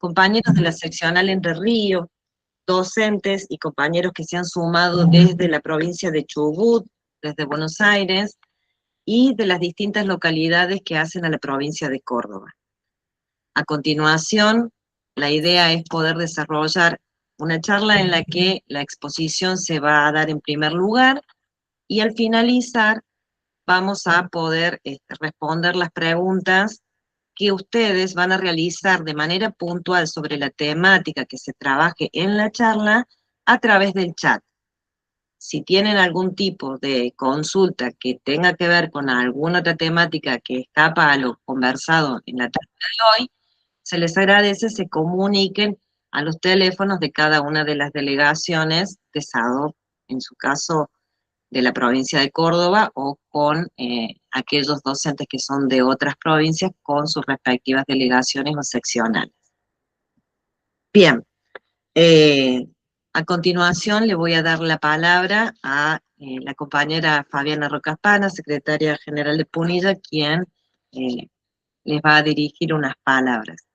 compañeros de la seccional Entre Ríos, docentes y compañeros que se han sumado desde la provincia de Chubut, desde Buenos Aires, y de las distintas localidades que hacen a la provincia de Córdoba. A continuación, la idea es poder desarrollar una charla en la que la exposición se va a dar en primer lugar, y al finalizar vamos a poder responder las preguntas que ustedes van a realizar de manera puntual sobre la temática que se trabaje en la charla a través del chat. Si tienen algún tipo de consulta que tenga que ver con alguna otra temática que escapa a lo conversado en la tarde de hoy, se les agradece se comuniquen a los teléfonos de cada una de las delegaciones de SADO, en su caso de la provincia de Córdoba, o con aquellos docentes que son de otras provincias con sus respectivas delegaciones o seccionales. Bien, a continuación le voy a dar la palabra a la compañera Fabiana Rocaspana, secretaria general de Punilla, quien les va a dirigir unas palabras.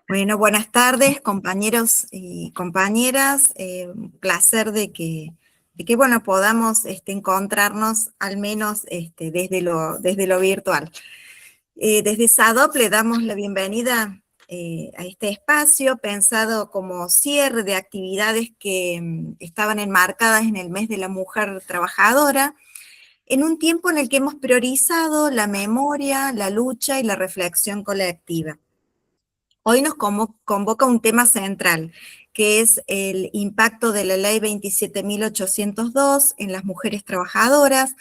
Bueno, buenas tardes, compañeros y compañeras. Un placer de que bueno, podamos encontrarnos al menos desde lo virtual. Desde SADOP le damos la bienvenida a este espacio pensado como cierre de actividades que estaban enmarcadas en el mes de la mujer trabajadora, en un tiempo en el que hemos priorizado la memoria, la lucha y la reflexión colectiva. Hoy nos convoca un tema central, que es el impacto de la Ley 27.802 en las mujeres trabajadoras,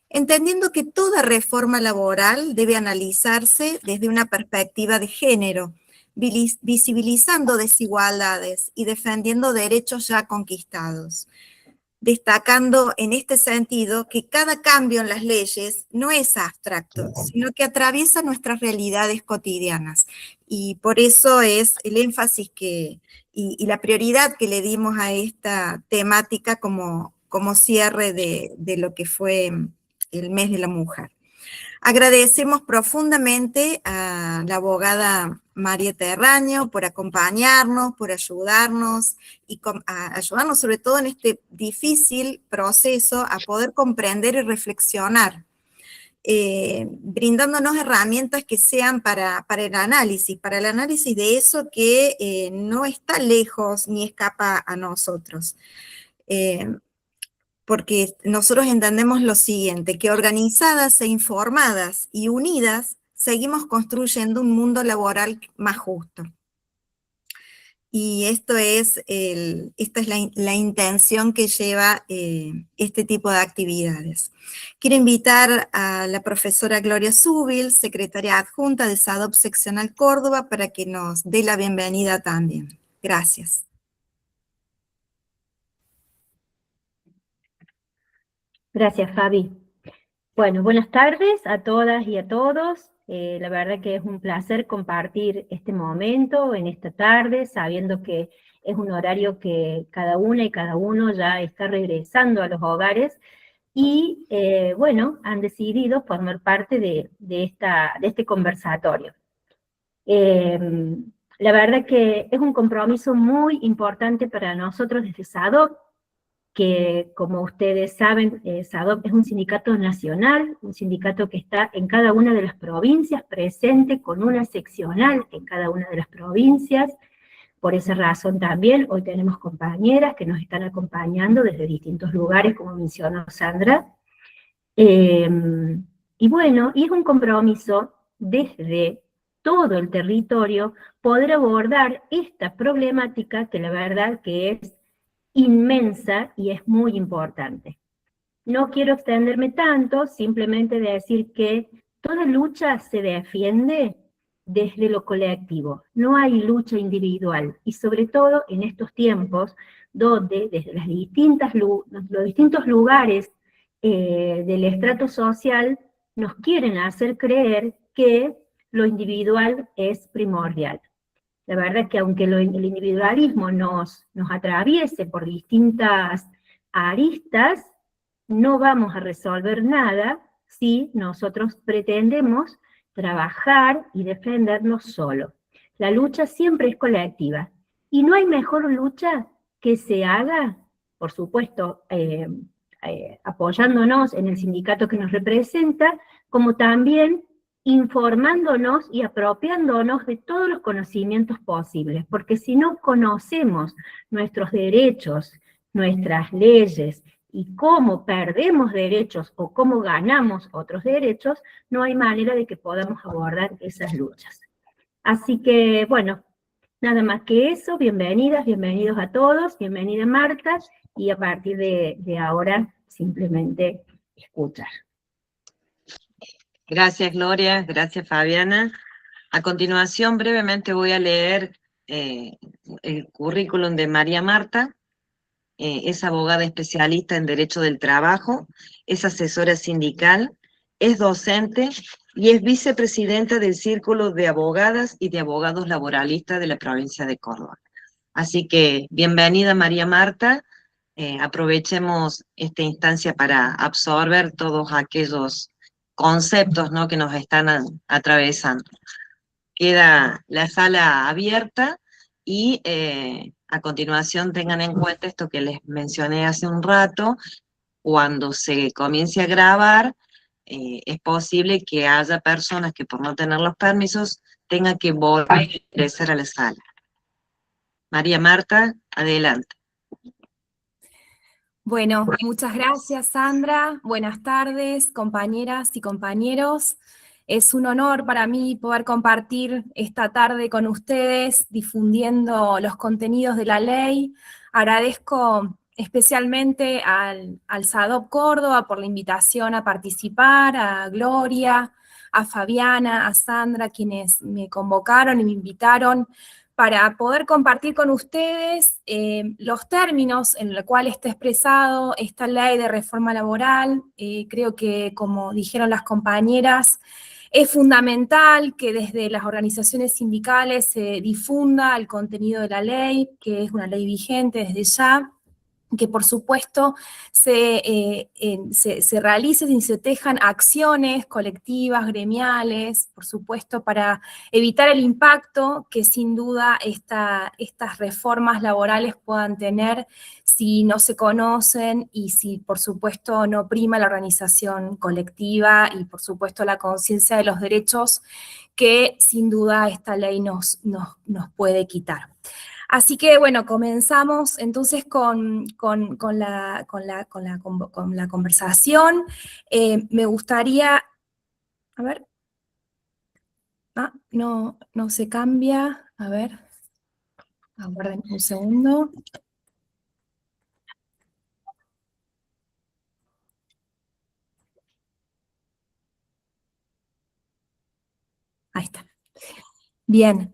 entendiendo que toda reforma laboral debe analizarse desde una perspectiva de género, visibilizando desigualdades y defendiendo derechos ya conquistados. Destacando en este sentido que cada cambio en las leyes no es abstracto, sino que atraviesa nuestras realidades cotidianas. Y por eso es el énfasis y la prioridad que le dimos a esta temática como cierre de lo que fue el mes de la mujer. Agradecemos profundamente a la abogada Marieta Erraño por acompañarnos, por ayudarnos, y ayudarnos sobre todo en este difícil proceso a poder comprender y reflexionar, brindándonos herramientas que sean para el análisis de eso que no está lejos ni escapa a nosotros. Porque nosotros entendemos lo siguiente, que organizadas e informadas y unidas, seguimos construyendo un mundo laboral más justo. Y esta es la intención que lleva este tipo de actividades. Quiero invitar a la profesora Gloria Zúbil, secretaria adjunta de SADOP Seccional Córdoba, para que nos dé la bienvenida también. Gracias. Gracias, Fabi. Bueno, buenas tardes a todas y a todos. La verdad que es un placer compartir este momento en esta tarde, sabiendo que es un horario que cada una y cada uno ya está regresando a los hogares y, bueno, han decidido formar parte de este conversatorio. La verdad que es un compromiso muy importante para nosotros desde SADOP, que como ustedes saben, SADOP es un sindicato nacional, un sindicato que está en cada una de las provincias, presente con una seccional en cada una de las provincias. Por esa razón también hoy tenemos compañeras que nos están acompañando desde distintos lugares, como mencionó Sandra. Y bueno, y es un compromiso desde todo el territorio poder abordar esta problemática que la verdad que es inmensa y es muy importante. No quiero extenderme tanto, simplemente decir que toda lucha se defiende desde lo colectivo, no hay lucha individual, y sobre todo en estos tiempos donde desde los distintos lugares del estrato social nos quieren hacer creer que lo individual es primordial. La verdad que aunque el individualismo nos atraviese por distintas aristas, no vamos a resolver nada si nosotros pretendemos trabajar y defendernos solo. La lucha siempre es colectiva, y no hay mejor lucha que se haga, por supuesto, apoyándonos en el sindicato que nos representa, como también informándonos y apropiándonos de todos los conocimientos posibles, porque si no conocemos nuestros derechos, nuestras leyes, y cómo perdemos derechos o cómo ganamos otros derechos, no hay manera de que podamos abordar esas luchas. Así que, bueno, nada más que eso, bienvenidas, bienvenidos a todos, bienvenida Marta, y a partir de ahora simplemente escuchar. Gracias Gloria, gracias Fabiana. A continuación brevemente voy a leer el currículum de María Marta. Es abogada especialista en Derecho del Trabajo, es asesora sindical, es docente y es vicepresidenta del Círculo de Abogadas y de Abogados Laboralistas de la provincia de Córdoba. Así que bienvenida María Marta, aprovechemos esta instancia para absorber todos aquellos conceptos, ¿no?, que nos están atravesando. Queda la sala abierta y a continuación tengan en cuenta esto que les mencioné hace un rato: cuando se comience a grabar, es posible que haya personas que por no tener los permisos tengan que volver a ingresar a la sala. María Marta, adelante. Bueno, muchas gracias Sandra, buenas tardes compañeras y compañeros. Es un honor para mí poder compartir esta tarde con ustedes difundiendo los contenidos de la ley. Agradezco especialmente al SADOP Córdoba por la invitación a participar, a Gloria, a Fabiana, a Sandra, quienes me convocaron y me invitaron para poder compartir con ustedes los términos en los cuales está expresado esta ley de reforma laboral. Creo que, como dijeron las compañeras, es fundamental que desde las organizaciones sindicales se difunda el contenido de la ley, que es una ley vigente desde ya, que por supuesto se realicen y se tejan acciones colectivas, gremiales, por supuesto, para evitar el impacto que sin duda estas reformas laborales puedan tener si no se conocen y si por supuesto no prima la organización colectiva y por supuesto la conciencia de los derechos que sin duda esta ley nos puede quitar. Así que, bueno, comenzamos entonces con la conversación. Me gustaría, a ver, no se cambia, a ver, aguarden un segundo. Ahí está. Bien.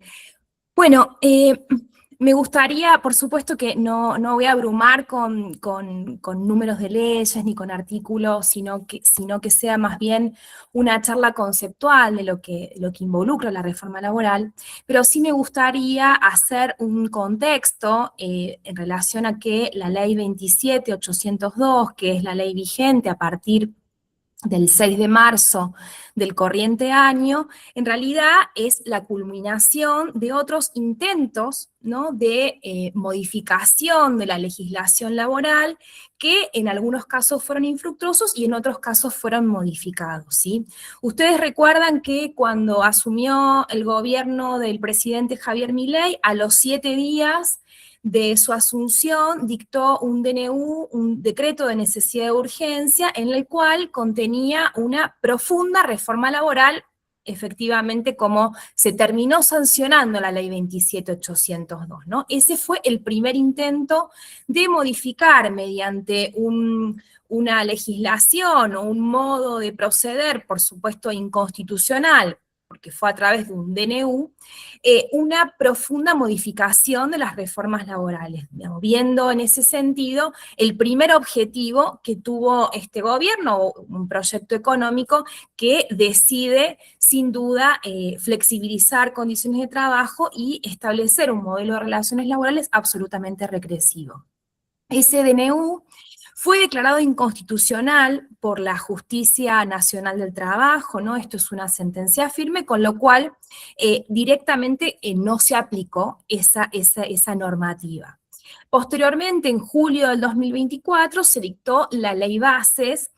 Bueno, me gustaría, por supuesto que no voy a abrumar con números de leyes ni con artículos, sino que sea más bien una charla conceptual de lo que involucra la reforma laboral, pero sí me gustaría hacer un contexto en relación a que la ley 27.802, que es la ley vigente a partir del 6 de marzo del corriente año, en realidad es la culminación de otros intentos, ¿no?, de modificación de la legislación laboral que en algunos casos fueron infructuosos y en otros casos fueron modificados, ¿sí? Ustedes recuerdan que cuando asumió el gobierno del presidente Javier Milei, a los 7 días de su asunción dictó un DNU, un decreto de necesidad de urgencia, en el cual contenía una profunda reforma laboral, efectivamente, como se terminó sancionando la ley 27.802, ¿no? Ese fue el primer intento de modificar mediante una legislación o un modo de proceder, por supuesto inconstitucional, porque fue a través de un DNU, una profunda modificación de las reformas laborales, digamos, viendo en ese sentido el primer objetivo que tuvo este gobierno, un proyecto económico que decide sin duda flexibilizar condiciones de trabajo y establecer un modelo de relaciones laborales absolutamente regresivo. Ese DNU Fue declarado inconstitucional por la Justicia Nacional del Trabajo, ¿no? Esto es una sentencia firme, con lo cual directamente no se aplicó esa normativa. Posteriormente, en julio del 2024, se dictó la Ley Bases,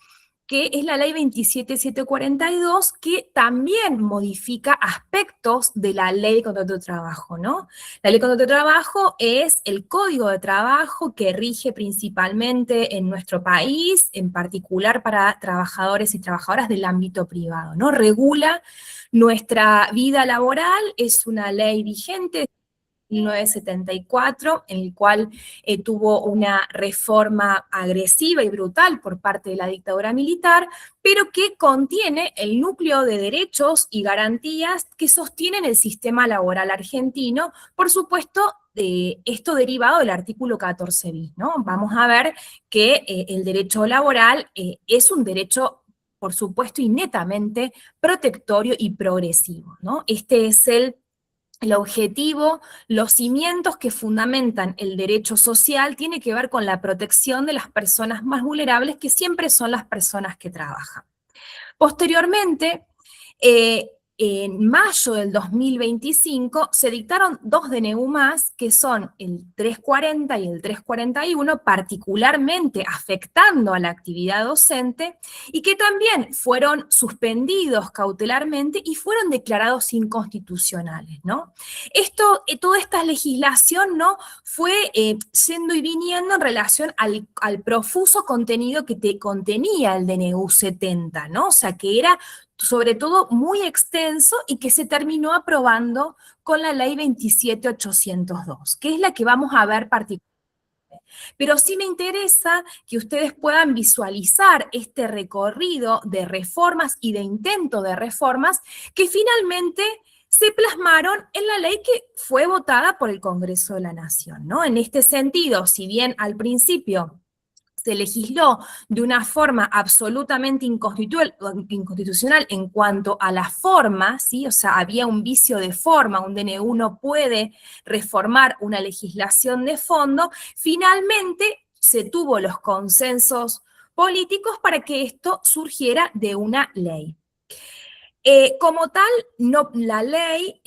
que es la Ley 27742, que también modifica aspectos de la Ley de Contrato de Trabajo, ¿no? La Ley de Contrato de Trabajo es el código de trabajo que rige principalmente en nuestro país, en particular para trabajadores y trabajadoras del ámbito privado, ¿no? Regula nuestra vida laboral, es una ley vigente 1974, en el cual tuvo una reforma agresiva y brutal por parte de la dictadura militar, pero que contiene el núcleo de derechos y garantías que sostienen el sistema laboral argentino, por supuesto, esto derivado del artículo 14 bis, ¿no? Vamos a ver que el derecho laboral es un derecho, por supuesto, y netamente protectorio y progresivo, ¿no? Este es el objetivo, los cimientos que fundamentan el derecho social tiene que ver con la protección de las personas más vulnerables, que siempre son las personas que trabajan. Posteriormente, en mayo del 2025 se dictaron 2 DNU más, que son el 340 y el 341, particularmente afectando a la actividad docente, y que también fueron suspendidos cautelarmente y fueron declarados inconstitucionales, ¿no? Toda esta legislación, ¿no?, fue yendo y viniendo en relación al profuso contenido que contenía el DNU 70, ¿no? O sea, que era sobre todo muy extenso y que se terminó aprobando con la ley 27802, que es la que vamos a ver particularmente. Pero sí me interesa que ustedes puedan visualizar este recorrido de reformas y de intento de reformas que finalmente se plasmaron en la ley que fue votada por el Congreso de la Nación, ¿no? En este sentido, si bien al principio se legisló de una forma absolutamente inconstitucional en cuanto a la forma, ¿sí? O sea, había un vicio de forma, un DNU no puede reformar una legislación de fondo, finalmente se tuvo los consensos políticos para que esto surgiera de una ley. Como tal, la ley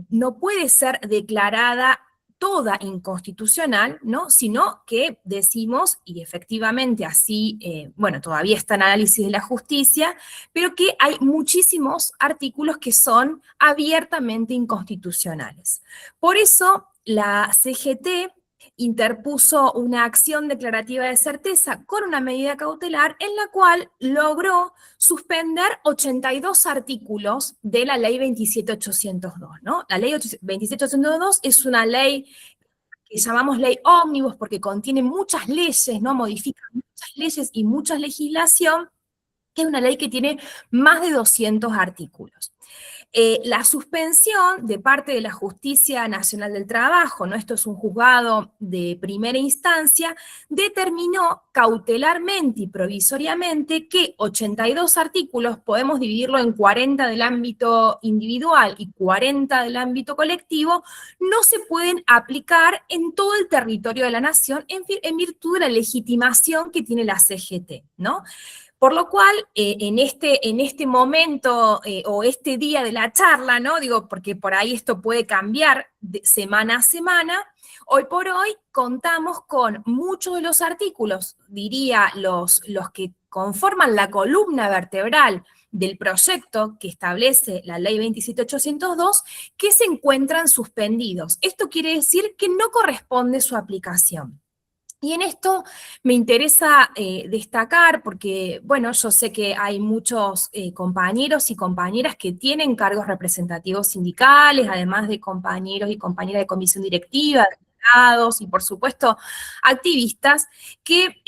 no puede ser declarada toda inconstitucional, ¿no? Sino que decimos, y efectivamente así, bueno, todavía está en análisis de la justicia, pero que hay muchísimos artículos que son abiertamente inconstitucionales. Por eso, la CGT interpuso una acción declarativa de certeza con una medida cautelar en la cual logró suspender 82 artículos de la ley 27802, ¿no? La ley 27802 es una ley que llamamos ley ómnibus porque contiene muchas leyes, ¿no? Modifica muchas leyes y mucha legislación, que es una ley que tiene más de 200 artículos. La suspensión de parte de la Justicia Nacional del Trabajo, ¿no? Esto es un juzgado de primera instancia, determinó cautelarmente y provisoriamente que 82 artículos, podemos dividirlo en 40 del ámbito individual y 40 del ámbito colectivo, no se pueden aplicar en todo el territorio de la nación en virtud de la legitimación que tiene la CGT, ¿no? Por lo cual, en este momento o este día de la charla, ¿no? Digo, porque por ahí esto puede cambiar de semana a semana, hoy por hoy contamos con muchos de los artículos, diría los que conforman la columna vertebral del proyecto que establece la ley 27802, que se encuentran suspendidos. Esto quiere decir que no corresponde su aplicación. Y en esto me interesa destacar, porque, bueno, yo sé que hay muchos compañeros y compañeras que tienen cargos representativos sindicales, además de compañeros y compañeras de comisión directiva, y por supuesto activistas, que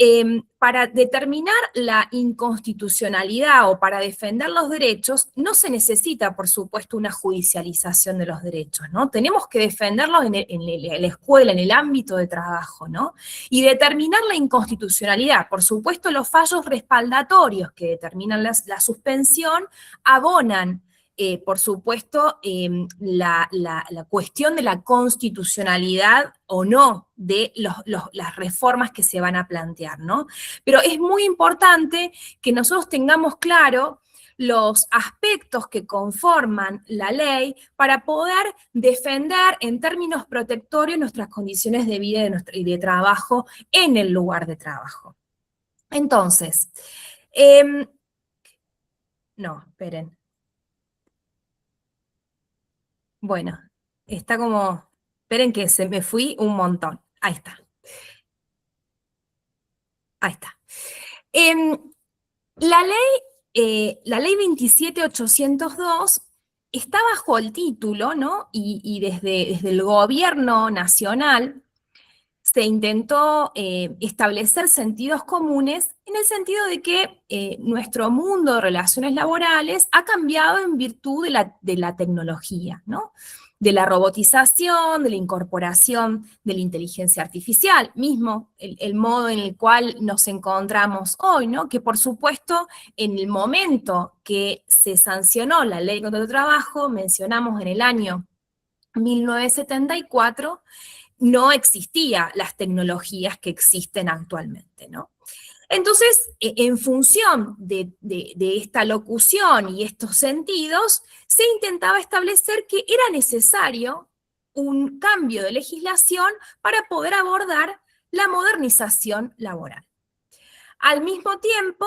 para determinar la inconstitucionalidad o para defender los derechos no se necesita, por supuesto, una judicialización de los derechos, ¿no? Tenemos que defenderlos en la escuela, en el ámbito de trabajo, ¿no? Y determinar la inconstitucionalidad, por supuesto, los fallos respaldatorios que determinan la suspensión abonan por supuesto, la cuestión de la constitucionalidad o no de las reformas que se van a plantear, ¿no? Pero es muy importante que nosotros tengamos claro los aspectos que conforman la ley para poder defender en términos protectorios nuestras condiciones de vida y de trabajo en el lugar de trabajo. Entonces, no, esperen. Bueno, está como, esperen que se me fui un montón. Ahí está. Ahí está. La ley 27802 está bajo el título, ¿no? Y desde el gobierno nacional se intentó establecer sentidos comunes en el sentido de que nuestro mundo de relaciones laborales ha cambiado en virtud de la tecnología, ¿no? De la robotización, de la incorporación de la inteligencia artificial, mismo el modo en el cual nos encontramos hoy, ¿no? Que por supuesto, en el momento que se sancionó la Ley contra el Trabajo, mencionamos en el año 1974, no existían las tecnologías que existen actualmente, ¿no? Entonces, en función de esta locución y estos sentidos, se intentaba establecer que era necesario un cambio de legislación para poder abordar la modernización laboral. Al mismo tiempo,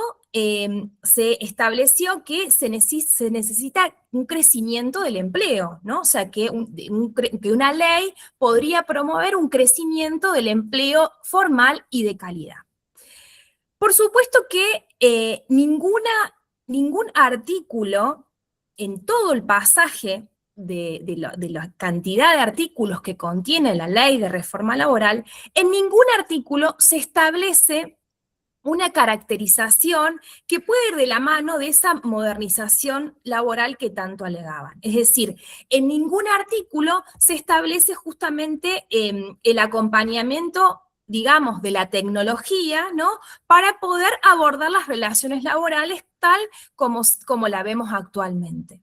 se estableció que se necesita un crecimiento del empleo, ¿no? O sea, que una ley podría promover un crecimiento del empleo formal y de calidad. Por supuesto que ningún artículo en todo el pasaje de la cantidad de artículos que contiene la ley de reforma laboral, en ningún artículo se establece una caracterización que puede ir de la mano de esa modernización laboral que tanto alegaban. Es decir, en ningún artículo se establece justamente el acompañamiento, digamos, de la tecnología, ¿no? Para poder abordar las relaciones laborales tal como la vemos actualmente.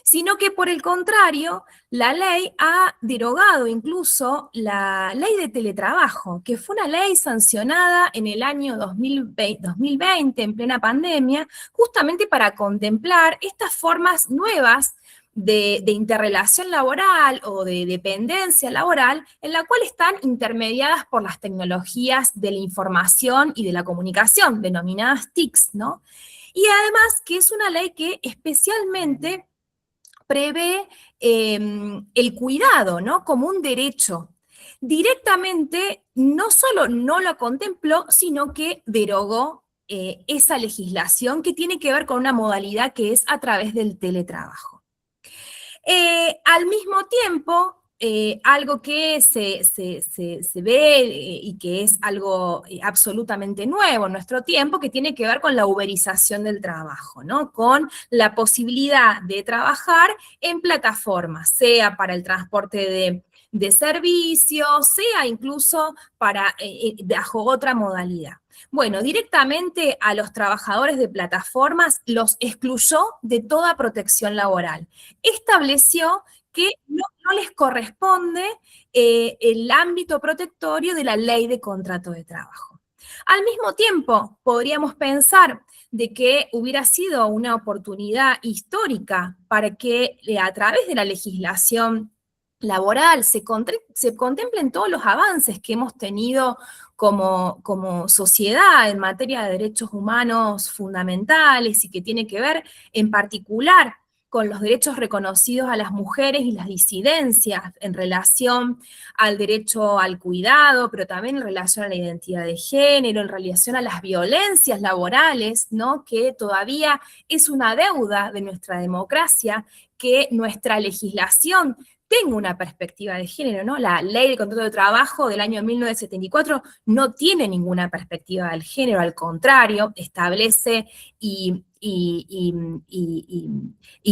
Sino que por el contrario, la ley ha derogado incluso la ley de teletrabajo, que fue una ley sancionada en el año 2020, en plena pandemia, justamente para contemplar estas formas nuevas de interrelación laboral o de dependencia laboral, en la cual están intermediadas por las tecnologías de la información y de la comunicación, denominadas TICs, ¿no? Y además que es una ley que especialmente prevé el cuidado, ¿no? Como un derecho. Directamente no solo no lo contempló, sino que derogó esa legislación que tiene que ver con una modalidad que es a través del teletrabajo. Al mismo tiempo, algo que se ve y que es algo absolutamente nuevo en nuestro tiempo, que tiene que ver con la uberización del trabajo, ¿no? Con la posibilidad de trabajar en plataformas, sea para el transporte de servicios, sea incluso bajo otra modalidad. Bueno, directamente a los trabajadores de plataformas los excluyó de toda protección laboral. Estableció que no les corresponde el ámbito protectorio de la ley de contrato de trabajo. Al mismo tiempo, podríamos pensar de que hubiera sido una oportunidad histórica para que a través de la legislación laboral se contemplen todos los avances que hemos tenido como sociedad en materia de derechos humanos fundamentales y que tiene que ver en particular con los derechos reconocidos a las mujeres y las disidencias en relación al derecho al cuidado, pero también en relación a la identidad de género, en relación a las violencias laborales, ¿no? Que todavía es una deuda de nuestra democracia, que nuestra legislación tenga una perspectiva de género, ¿no? La Ley de Contrato de Trabajo del año 1974 no tiene ninguna perspectiva del género, al contrario, establece y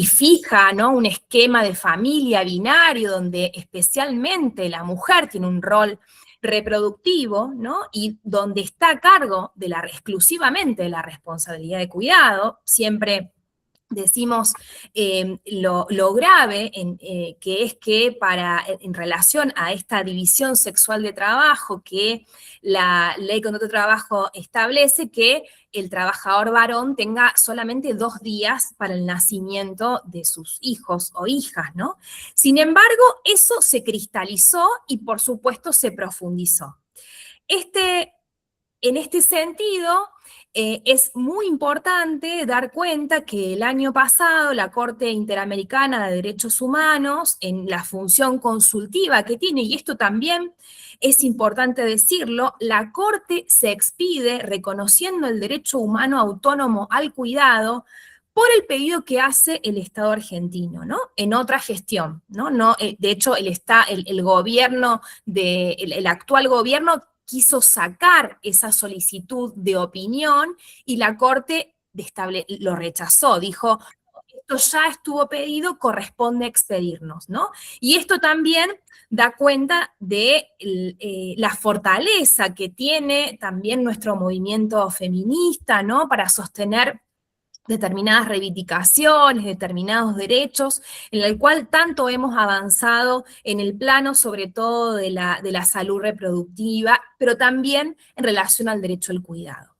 fija, ¿no? Un esquema de familia binario donde especialmente la mujer tiene un rol reproductivo, ¿no? Y donde está a cargo exclusivamente de la responsabilidad de cuidado, siempre decimos lo grave, que es que en relación a esta división sexual de trabajo que la Ley de Contrato de Trabajo establece, que el trabajador varón tenga solamente 2 días para el nacimiento de sus hijos o hijas, ¿no? Sin embargo, eso se cristalizó y por supuesto se profundizó. En este sentido, es muy importante dar cuenta que el año pasado la Corte Interamericana de Derechos Humanos, en la función consultiva que tiene, y esto también es importante decirlo, la Corte se expide reconociendo el derecho humano autónomo al cuidado por el pedido que hace el Estado argentino, ¿no? En otra gestión, ¿no? De hecho, el gobierno, el actual gobierno quiso sacar esa solicitud de opinión y la Corte lo rechazó, dijo, esto ya estuvo pedido, corresponde expedirnos, ¿no? Y esto también da cuenta de la fortaleza que tiene también nuestro movimiento feminista, ¿no? Para sostener determinadas reivindicaciones, determinados derechos, en el cual tanto hemos avanzado en el plano sobre todo de la salud reproductiva, pero también en relación al derecho al cuidado.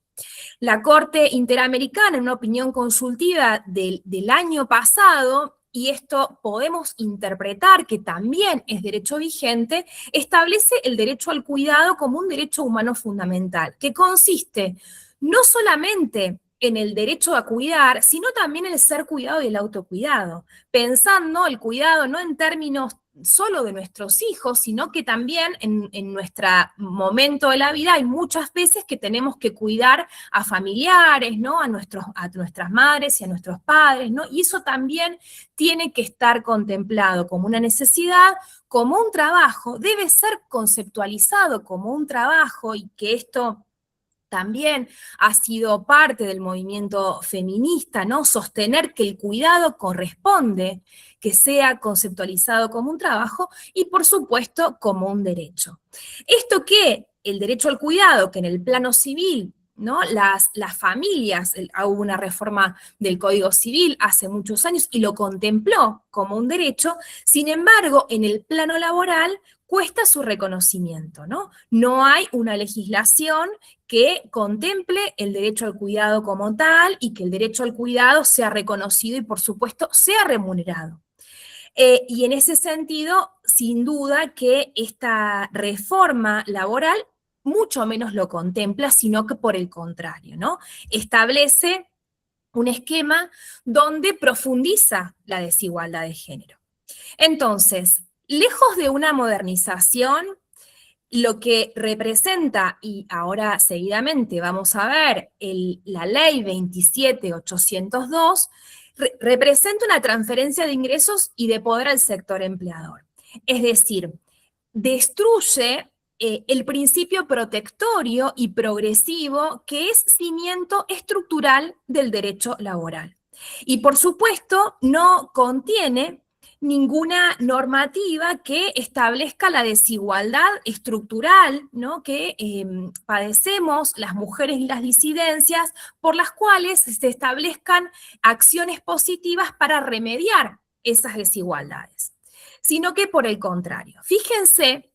La Corte Interamericana, en una opinión consultiva del año pasado, y esto podemos interpretar que también es derecho vigente, establece el derecho al cuidado como un derecho humano fundamental, que consiste no solamente en el derecho a cuidar, sino también en el ser cuidado y el autocuidado, pensando el cuidado no en términos solo de nuestros hijos, sino que también en nuestro momento de la vida hay muchas veces que tenemos que cuidar a familiares, ¿no? A nuestras madres y a nuestros padres, ¿no? Y eso también tiene que estar contemplado como una necesidad, como un trabajo, debe ser conceptualizado como un trabajo, y que esto también ha sido parte del movimiento feminista, ¿no? Sostener que el cuidado corresponde, que sea conceptualizado como un trabajo y, por supuesto, como un derecho. Esto que el derecho al cuidado, que en el plano civil, ¿no? Las familias, hubo una reforma del Código Civil hace muchos años y lo contempló como un derecho, sin embargo, en el plano laboral cuesta su reconocimiento, ¿no? No hay una legislación que contemple el derecho al cuidado como tal y que el derecho al cuidado sea reconocido y, por supuesto, sea remunerado. Y en ese sentido, sin duda que esta reforma laboral mucho menos lo contempla, sino que por el contrario, ¿no? Establece un esquema donde profundiza la desigualdad de género. Entonces, lejos de una modernización, lo que representa, y ahora seguidamente vamos a ver, la ley 27802, representa una transferencia de ingresos y de poder al sector empleador. Es decir, destruye el principio protectorio y progresivo que es cimiento estructural del derecho laboral. Y por supuesto no contiene ninguna normativa que establezca la desigualdad estructural, ¿no? Que padecemos las mujeres y las disidencias, por las cuales se establezcan acciones positivas para remediar esas desigualdades, sino que por el contrario. Fíjense,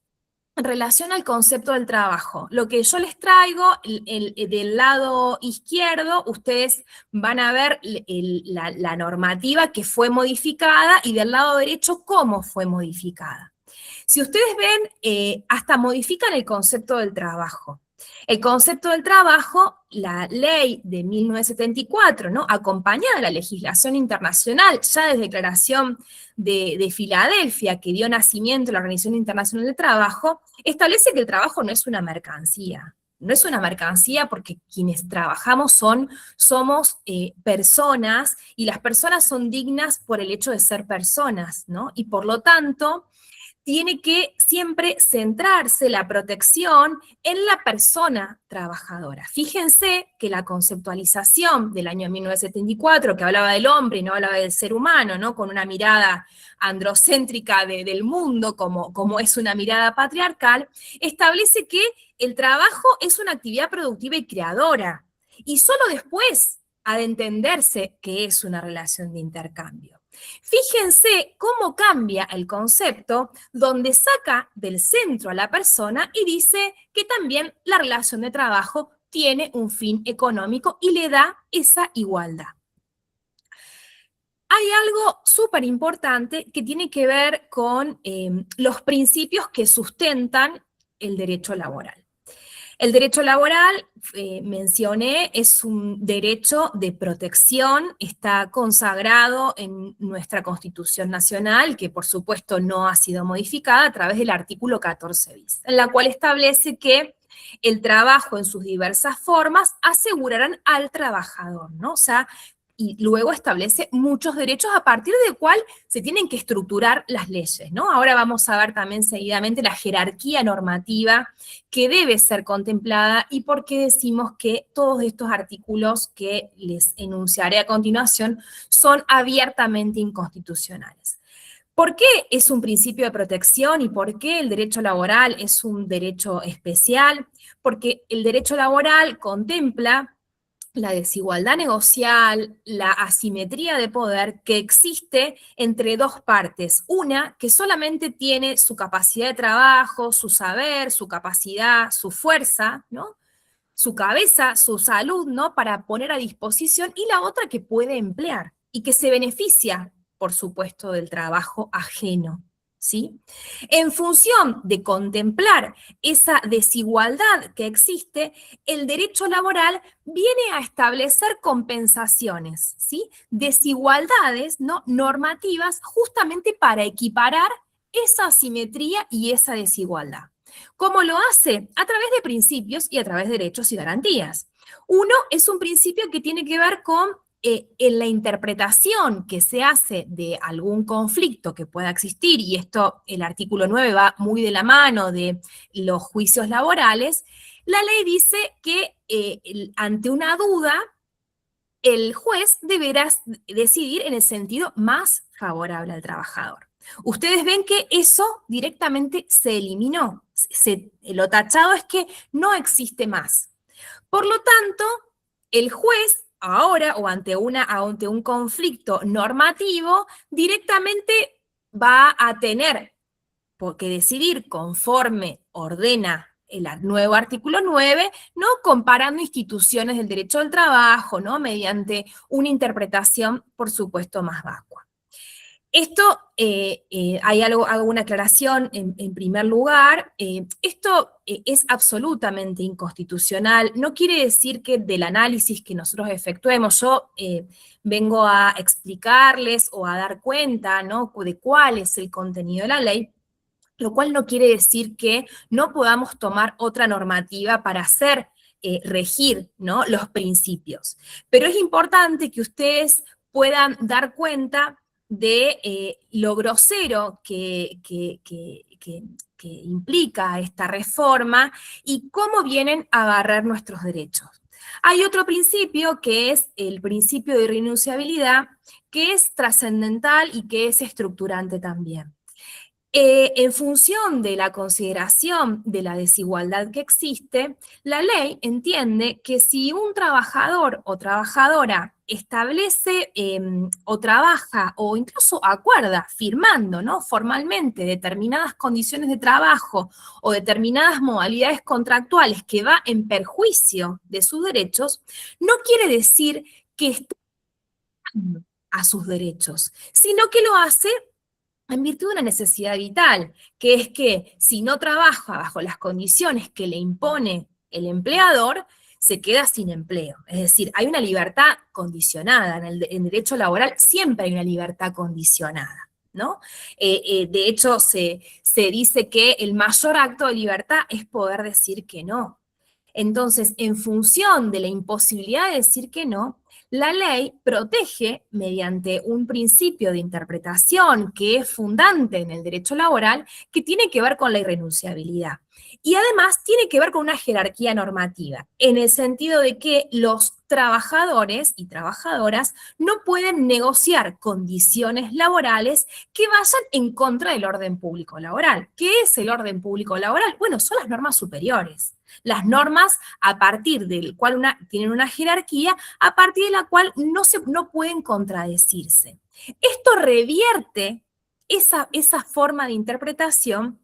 en relación al concepto del trabajo, lo que yo les traigo, del lado izquierdo, ustedes van a ver la normativa que fue modificada y del lado derecho cómo fue modificada. Si ustedes ven, hasta modifican el concepto del trabajo. El concepto del trabajo, la ley de 1974, ¿no? Acompañada de la legislación internacional, ya desde Declaración de Filadelfia, que dio nacimiento a la Organización Internacional del Trabajo, establece que el trabajo no es una mercancía. No es una mercancía porque quienes trabajamos somos personas, y las personas son dignas por el hecho de ser personas, ¿no? Y por lo tanto, tiene que siempre centrarse la protección en la persona trabajadora. Fíjense que la conceptualización del año 1974, que hablaba del hombre y no hablaba del ser humano, ¿no? Con una mirada androcéntrica del mundo, como es una mirada patriarcal, establece que el trabajo es una actividad productiva y creadora. Y solo después ha de entenderse que es una relación de intercambio. Fíjense cómo cambia el concepto, donde saca del centro a la persona y dice que también la relación de trabajo tiene un fin económico y le da esa igualdad. Hay algo súper importante que tiene que ver con los principios que sustentan el derecho laboral. El derecho laboral, mencioné, es un derecho de protección, está consagrado en nuestra Constitución Nacional, que por supuesto no ha sido modificada a través del artículo 14 bis, en la cual establece que el trabajo en sus diversas formas asegurarán al trabajador, ¿no? O sea, y luego establece muchos derechos a partir del cual se tienen que estructurar las leyes, ¿no? Ahora vamos a ver también seguidamente la jerarquía normativa que debe ser contemplada y por qué decimos que todos estos artículos que les enunciaré a continuación son abiertamente inconstitucionales. ¿Por qué es un principio de protección y por qué el derecho laboral es un derecho especial? Porque el derecho laboral contempla la desigualdad negocial, la asimetría de poder que existe entre dos partes. Una que solamente tiene su capacidad de trabajo, su saber, su capacidad, su fuerza, ¿no? Su cabeza, su salud, ¿no? Para poner a disposición, y la otra que puede emplear y que se beneficia, por supuesto, del trabajo ajeno, ¿sí? En función de contemplar esa desigualdad que existe, el derecho laboral viene a establecer compensaciones, ¿sí? Desigualdades, ¿no? Normativas, justamente para equiparar esa asimetría y esa desigualdad. ¿Cómo lo hace? A través de principios y a través de derechos y garantías. Uno es un principio que tiene que ver con en la interpretación que se hace de algún conflicto que pueda existir, y esto, el artículo 9 va muy de la mano de los juicios laborales, la ley dice que ante una duda, el juez deberá decidir en el sentido más favorable al trabajador. Ustedes ven que eso directamente se eliminó. Lo tachado es que no existe más. Por lo tanto, el juez ahora, o ante un conflicto normativo, directamente va a tener que decidir conforme ordena el nuevo artículo 9, ¿no? Comparando instituciones del derecho del trabajo, ¿no? Mediante una interpretación, por supuesto, más vacua. Esto, hago una aclaración en primer lugar, esto es absolutamente inconstitucional, no quiere decir que del análisis que nosotros efectuemos, yo vengo a explicarles o a dar cuenta, ¿no? De cuál es el contenido de la ley, lo cual no quiere decir que no podamos tomar otra normativa para hacer regir, ¿no? Los principios. Pero es importante que ustedes puedan dar cuenta de lo grosero que implica esta reforma y cómo vienen a barrer nuestros derechos. Hay otro principio que es el principio de irrenunciabilidad, que es trascendental y que es estructurante también. En función de la consideración de la desigualdad que existe, la ley entiende que si un trabajador o trabajadora establece o trabaja o incluso acuerda firmando, ¿no? Formalmente determinadas condiciones de trabajo o determinadas modalidades contractuales que va en perjuicio de sus derechos, no quiere decir que esté a sus derechos, sino que lo hace en virtud de una necesidad vital, que es que si no trabaja bajo las condiciones que le impone el empleador, se queda sin empleo. Es decir, hay una libertad condicionada. En derecho laboral siempre hay una libertad condicionada, ¿no? De hecho, se dice que el mayor acto de libertad es poder decir que no. Entonces, en función de la imposibilidad de decir que no, la ley protege mediante un principio de interpretación que es fundante en el derecho laboral, que tiene que ver con la irrenunciabilidad. Y además tiene que ver con una jerarquía normativa, en el sentido de que los trabajadores y trabajadoras no pueden negociar condiciones laborales que vayan en contra del orden público laboral. ¿Qué es el orden público laboral? Bueno, son las normas superiores. Las normas a partir del cual tienen una jerarquía, a partir de la cual no pueden contradecirse. Esto revierte esa forma de interpretación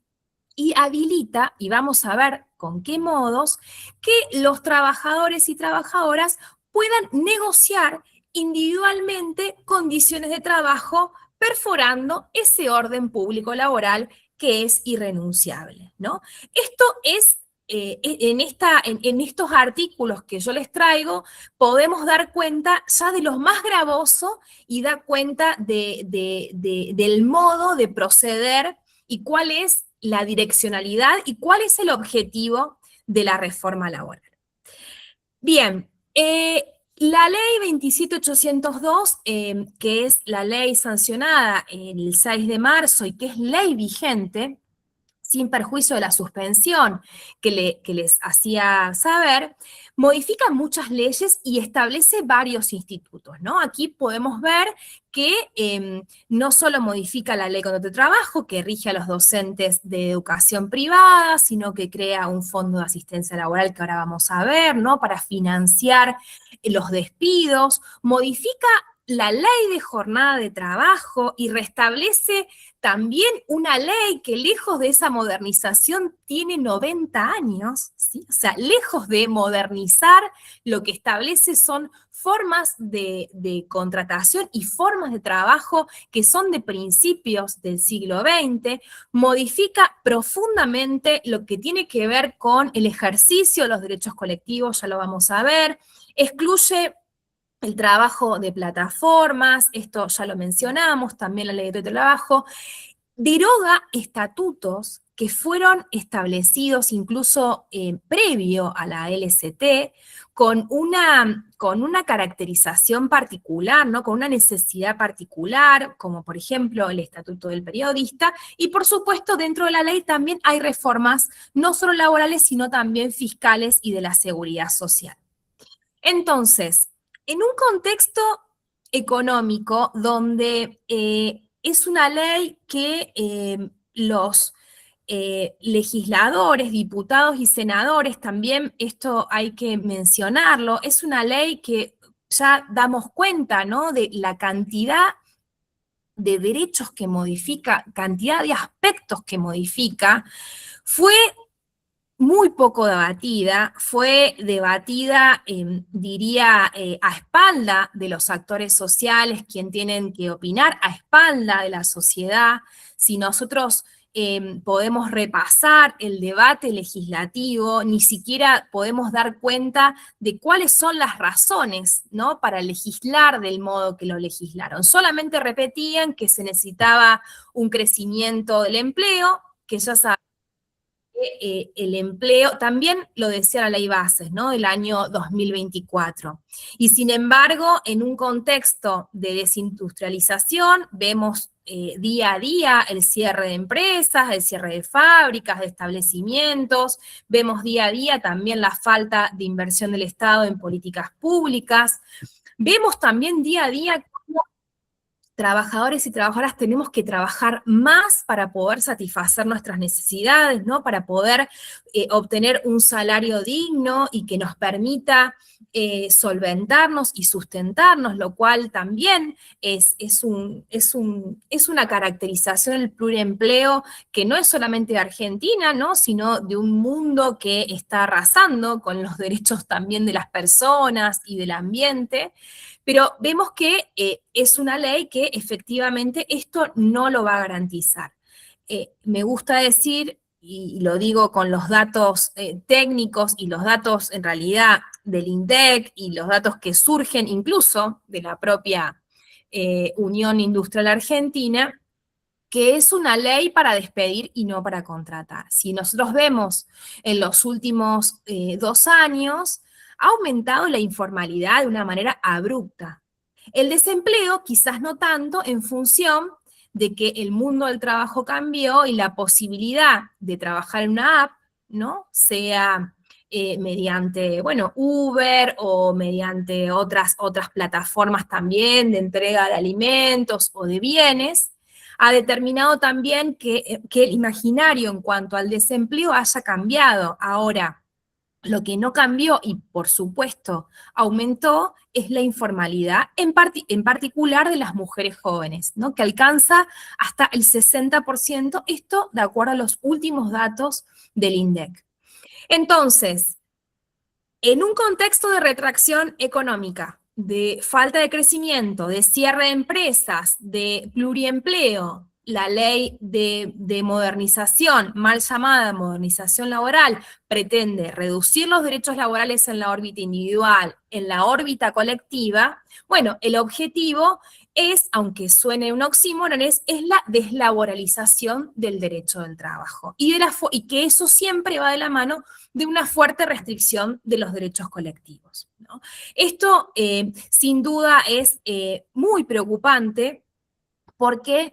y habilita, y vamos a ver con qué modos, que los trabajadores y trabajadoras puedan negociar individualmente condiciones de trabajo perforando ese orden público laboral que es irrenunciable, ¿no? Esto es, en estos artículos que yo les traigo, podemos dar cuenta ya de lo más gravoso y dar cuenta del modo de proceder y cuál es la direccionalidad y cuál es el objetivo de la reforma laboral. Bien, la ley 27802, que es la ley sancionada el 6 de marzo y que es ley vigente, sin perjuicio de la suspensión que les hacía saber, modifica muchas leyes y establece varios institutos, ¿no? Aquí podemos ver que no solo modifica la ley de contrato de trabajo, que rige a los docentes de educación privada, sino que crea un fondo de asistencia laboral que ahora vamos a ver, ¿no? Para financiar los despidos, modifica la ley de jornada de trabajo y restablece también una ley que lejos de esa modernización tiene 90 años, ¿sí? O sea, lejos de modernizar, lo que establece son formas de contratación y formas de trabajo que son de principios del siglo XX, modifica profundamente lo que tiene que ver con el ejercicio de los derechos colectivos, ya lo vamos a ver, excluye el trabajo de plataformas, esto ya lo mencionamos, también la ley de trabajo, deroga estatutos que fueron establecidos incluso previo a la LCT, con una caracterización particular, ¿no? Con una necesidad particular, como por ejemplo el Estatuto del Periodista, y por supuesto dentro de la ley también hay reformas no solo laborales, sino también fiscales y de la seguridad social. Entonces, en un contexto económico donde es una ley que los legisladores, diputados y senadores, también esto hay que mencionarlo, es una ley que ya damos cuenta, ¿no? De la cantidad de derechos que modifica, cantidad de aspectos que modifica, fue muy poco debatida, fue debatida, diría, a espalda de los actores sociales, quien tienen que opinar, a espalda de la sociedad. Si nosotros podemos repasar el debate legislativo, ni siquiera podemos dar cuenta de cuáles son las razones, ¿no? Para legislar del modo que lo legislaron. Solamente repetían que se necesitaba un crecimiento del empleo, que ya sabemos. El empleo, también lo decía la ley bases, ¿no? Del año 2024. Y sin embargo, en un contexto de desindustrialización, vemos día a día el cierre de empresas, el cierre de fábricas, de establecimientos, vemos día a día también la falta de inversión del Estado en políticas públicas, vemos también día a día cómo trabajadores y trabajadoras tenemos que trabajar más para poder satisfacer nuestras necesidades, ¿no? Para poder obtener un salario digno y que nos permita solventarnos y sustentarnos, lo cual también es una caracterización del pluriempleo que no es solamente de Argentina, ¿no? Sino de un mundo que está arrasando con los derechos también de las personas y del ambiente. Pero vemos que es una ley que efectivamente esto no lo va a garantizar. Me gusta decir, y lo digo con los datos técnicos y los datos en realidad del INDEC y los datos que surgen incluso de la propia Unión Industrial Argentina, que es una ley para despedir y no para contratar. Si nosotros vemos en los últimos 2 años, ha aumentado la informalidad de una manera abrupta. El desempleo quizás no tanto en función de que el mundo del trabajo cambió y la posibilidad de trabajar en una app, ¿no? sea mediante, bueno, Uber o mediante otras plataformas también de entrega de alimentos o de bienes, ha determinado también que el imaginario en cuanto al desempleo haya cambiado. Ahora, lo que no cambió y, por supuesto, aumentó es la informalidad, en particular de las mujeres jóvenes, ¿no? Que alcanza hasta el 60%, esto de acuerdo a los últimos datos del INDEC. Entonces, en un contexto de retracción económica, de falta de crecimiento, de cierre de empresas, de pluriempleo, la ley de modernización, mal llamada modernización laboral, pretende reducir los derechos laborales en la órbita individual, en la órbita colectiva. Bueno, el objetivo es, aunque suene un oxímoron, es la deslaboralización del derecho del trabajo. Y que eso siempre va de la mano de una fuerte restricción de los derechos colectivos, ¿no? Esto, sin duda, es muy preocupante porque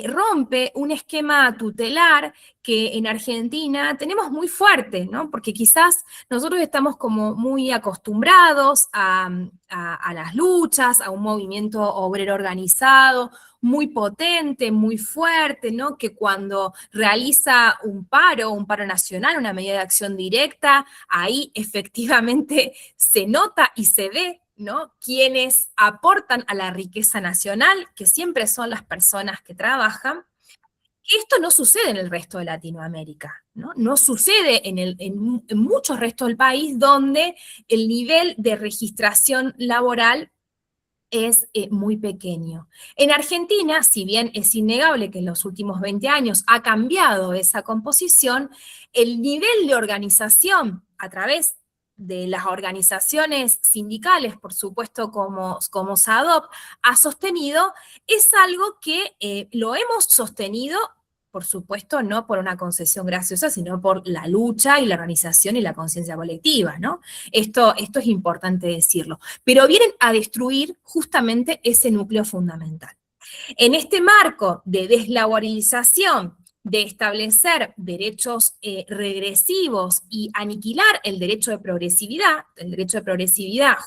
rompe un esquema tutelar que en Argentina tenemos muy fuerte, ¿no? Porque quizás nosotros estamos como muy acostumbrados a las luchas, a un movimiento obrero organizado, muy potente, muy fuerte, ¿no? Que cuando realiza un paro nacional, una medida de acción directa, ahí efectivamente se nota y se ve, ¿no? Quienes aportan a la riqueza nacional, que siempre son las personas que trabajan. Esto no sucede en el resto de Latinoamérica, ¿no? No sucede en muchos restos del país donde el nivel de registración laboral es muy pequeño. En Argentina, si bien es innegable que en los últimos 20 años ha cambiado esa composición, el nivel de organización a través de las organizaciones sindicales, por supuesto como SADOP, ha sostenido, es algo que lo hemos sostenido, por supuesto, no por una concesión graciosa, sino por la lucha y la organización y la conciencia colectiva, ¿no? Esto es importante decirlo. Pero vienen a destruir justamente ese núcleo fundamental. En este marco de deslaboralización, de establecer derechos regresivos y aniquilar el derecho de progresividad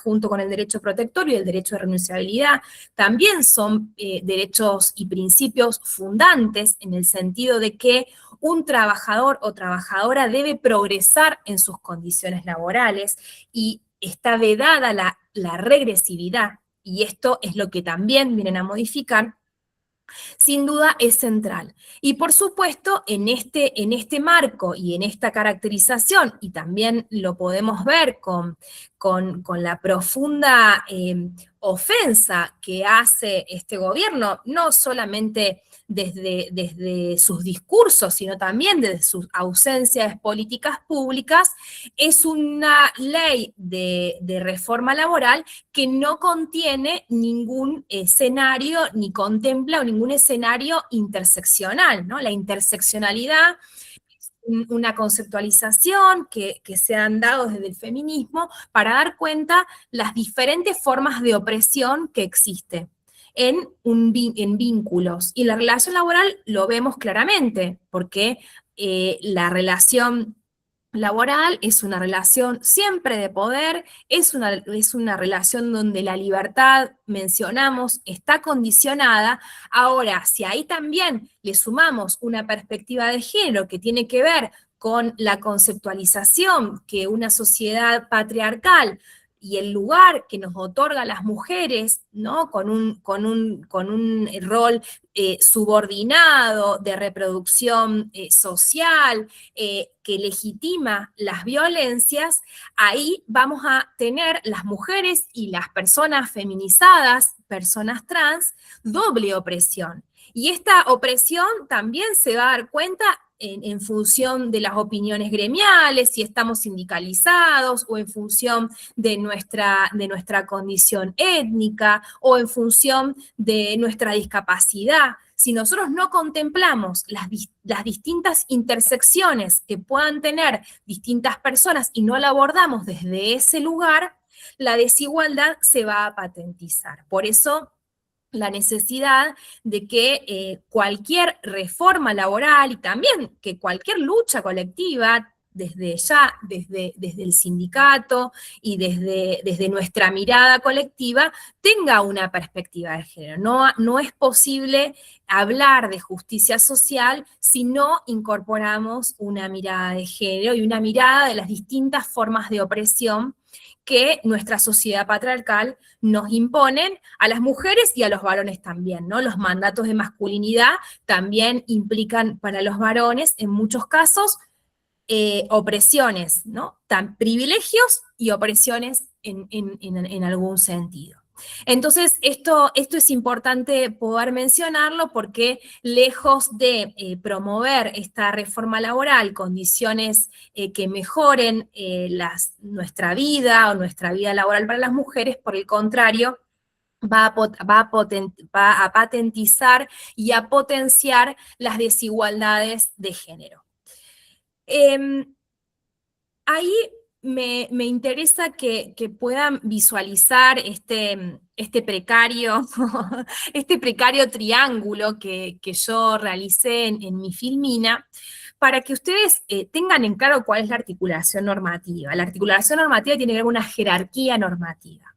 junto con el derecho protectorio y el derecho de renunciabilidad, también son derechos y principios fundantes en el sentido de que un trabajador o trabajadora debe progresar en sus condiciones laborales y está vedada la regresividad, y esto es lo que también vienen a modificar. Sin duda es central. Y por supuesto, en este marco y en esta caracterización, y también lo podemos ver con la profunda ofensa que hace este gobierno, no solamente desde sus discursos, sino también desde sus ausencias de políticas públicas, es una ley de reforma laboral que no contiene ningún escenario, ni contempla ningún escenario interseccional, ¿no? La interseccionalidad es una conceptualización que se han dado desde el feminismo para dar cuenta las diferentes formas de opresión que existen en vínculos. Y la relación laboral lo vemos claramente, porque la relación laboral es una relación siempre de poder, es una relación donde la libertad, mencionamos, está condicionada. Ahora, si ahí también le sumamos una perspectiva de género que tiene que ver con la conceptualización que una sociedad patriarcal y el lugar que nos otorga a las mujeres, ¿no? Con un rol subordinado de reproducción social, que legitima las violencias, ahí vamos a tener las mujeres y las personas feminizadas, personas trans, doble opresión. Y esta opresión también se va a dar cuenta en función de las opiniones gremiales, si estamos sindicalizados, o en función de nuestra condición étnica, o en función de nuestra discapacidad. Si nosotros no contemplamos las distintas intersecciones que puedan tener distintas personas y no la abordamos desde ese lugar, la desigualdad se va a patentizar. Por eso, la necesidad de que cualquier reforma laboral y también que cualquier lucha colectiva desde ya, desde el sindicato y desde nuestra mirada colectiva, tenga una perspectiva de género. No es posible hablar de justicia social si no incorporamos una mirada de género y una mirada de las distintas formas de opresión que nuestra sociedad patriarcal nos imponen a las mujeres y a los varones también, ¿no? Los mandatos de masculinidad también implican para los varones, en muchos casos, opresiones, ¿no? Privilegios y opresiones en algún sentido. Entonces, esto es importante poder mencionarlo porque lejos de promover esta reforma laboral, condiciones que mejoren nuestra vida o nuestra vida laboral para las mujeres, por el contrario, va a patentizar y a potenciar las desigualdades de género. Ahí me interesa que puedan visualizar este precario, este precario triángulo que yo realicé en mi filmina, para que ustedes tengan en claro cuál es la articulación normativa. La articulación normativa tiene que ver con una jerarquía normativa.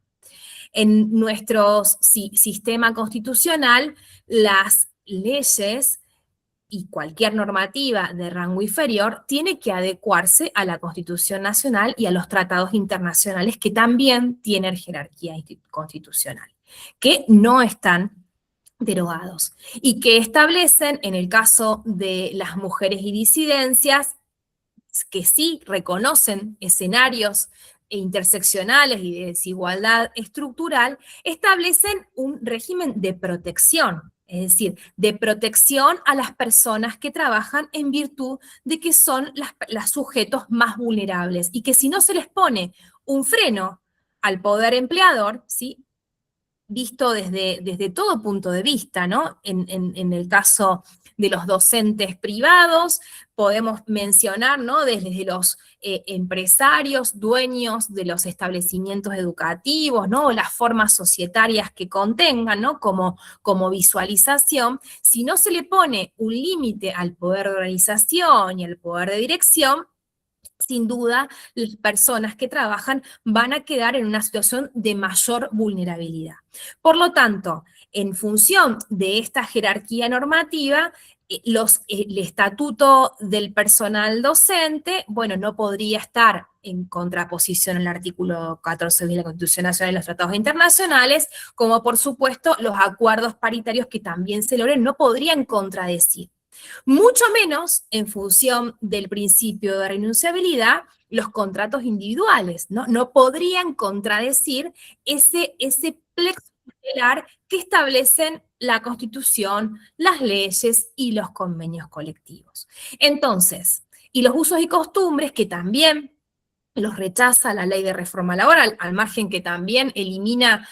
En nuestro sistema constitucional, las leyes y cualquier normativa de rango inferior tiene que adecuarse a la Constitución Nacional y a los tratados internacionales que también tienen jerarquía constitucional, que no están derogados y que establecen, en el caso de las mujeres y disidencias, que sí reconocen escenarios interseccionales y de desigualdad estructural, establecen un régimen de protección, es decir, de protección a las personas que trabajan en virtud de que son los sujetos más vulnerables y que si no se les pone un freno al poder empleador, ¿sí?, visto desde todo punto de vista, ¿no? En el caso de los docentes privados, podemos mencionar, ¿no?, desde los empresarios, dueños de los establecimientos educativos, ¿no?, las formas societarias que contengan, ¿no?, como visualización. Si no se le pone un límite al poder de organización y al poder de dirección, sin duda, las personas que trabajan van a quedar en una situación de mayor vulnerabilidad. Por lo tanto, en función de esta jerarquía normativa, el estatuto del personal docente, bueno, no podría estar en contraposición al artículo 14 de la Constitución Nacional y los tratados internacionales, como por supuesto los acuerdos paritarios que también se logren no podrían contradecir. Mucho menos en función del principio de renunciabilidad, los contratos individuales, ¿no? No podrían contradecir ese plexo tutelar que establecen la Constitución, las leyes y los convenios colectivos. Entonces, y los usos y costumbres que también los rechaza la ley de reforma laboral, al margen que también elimina,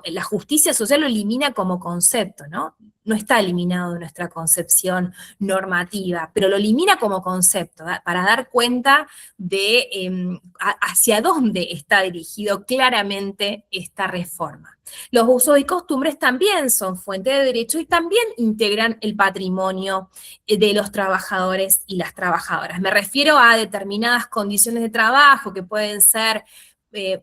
la justicia social lo elimina como concepto, ¿no? No está eliminado de nuestra concepción normativa, pero lo elimina como concepto, ¿verdad?, para dar cuenta de hacia dónde está dirigido claramente esta reforma. Los usos y costumbres también son fuente de derecho y también integran el patrimonio de los trabajadores y las trabajadoras. Me refiero a determinadas condiciones de trabajo que pueden ser,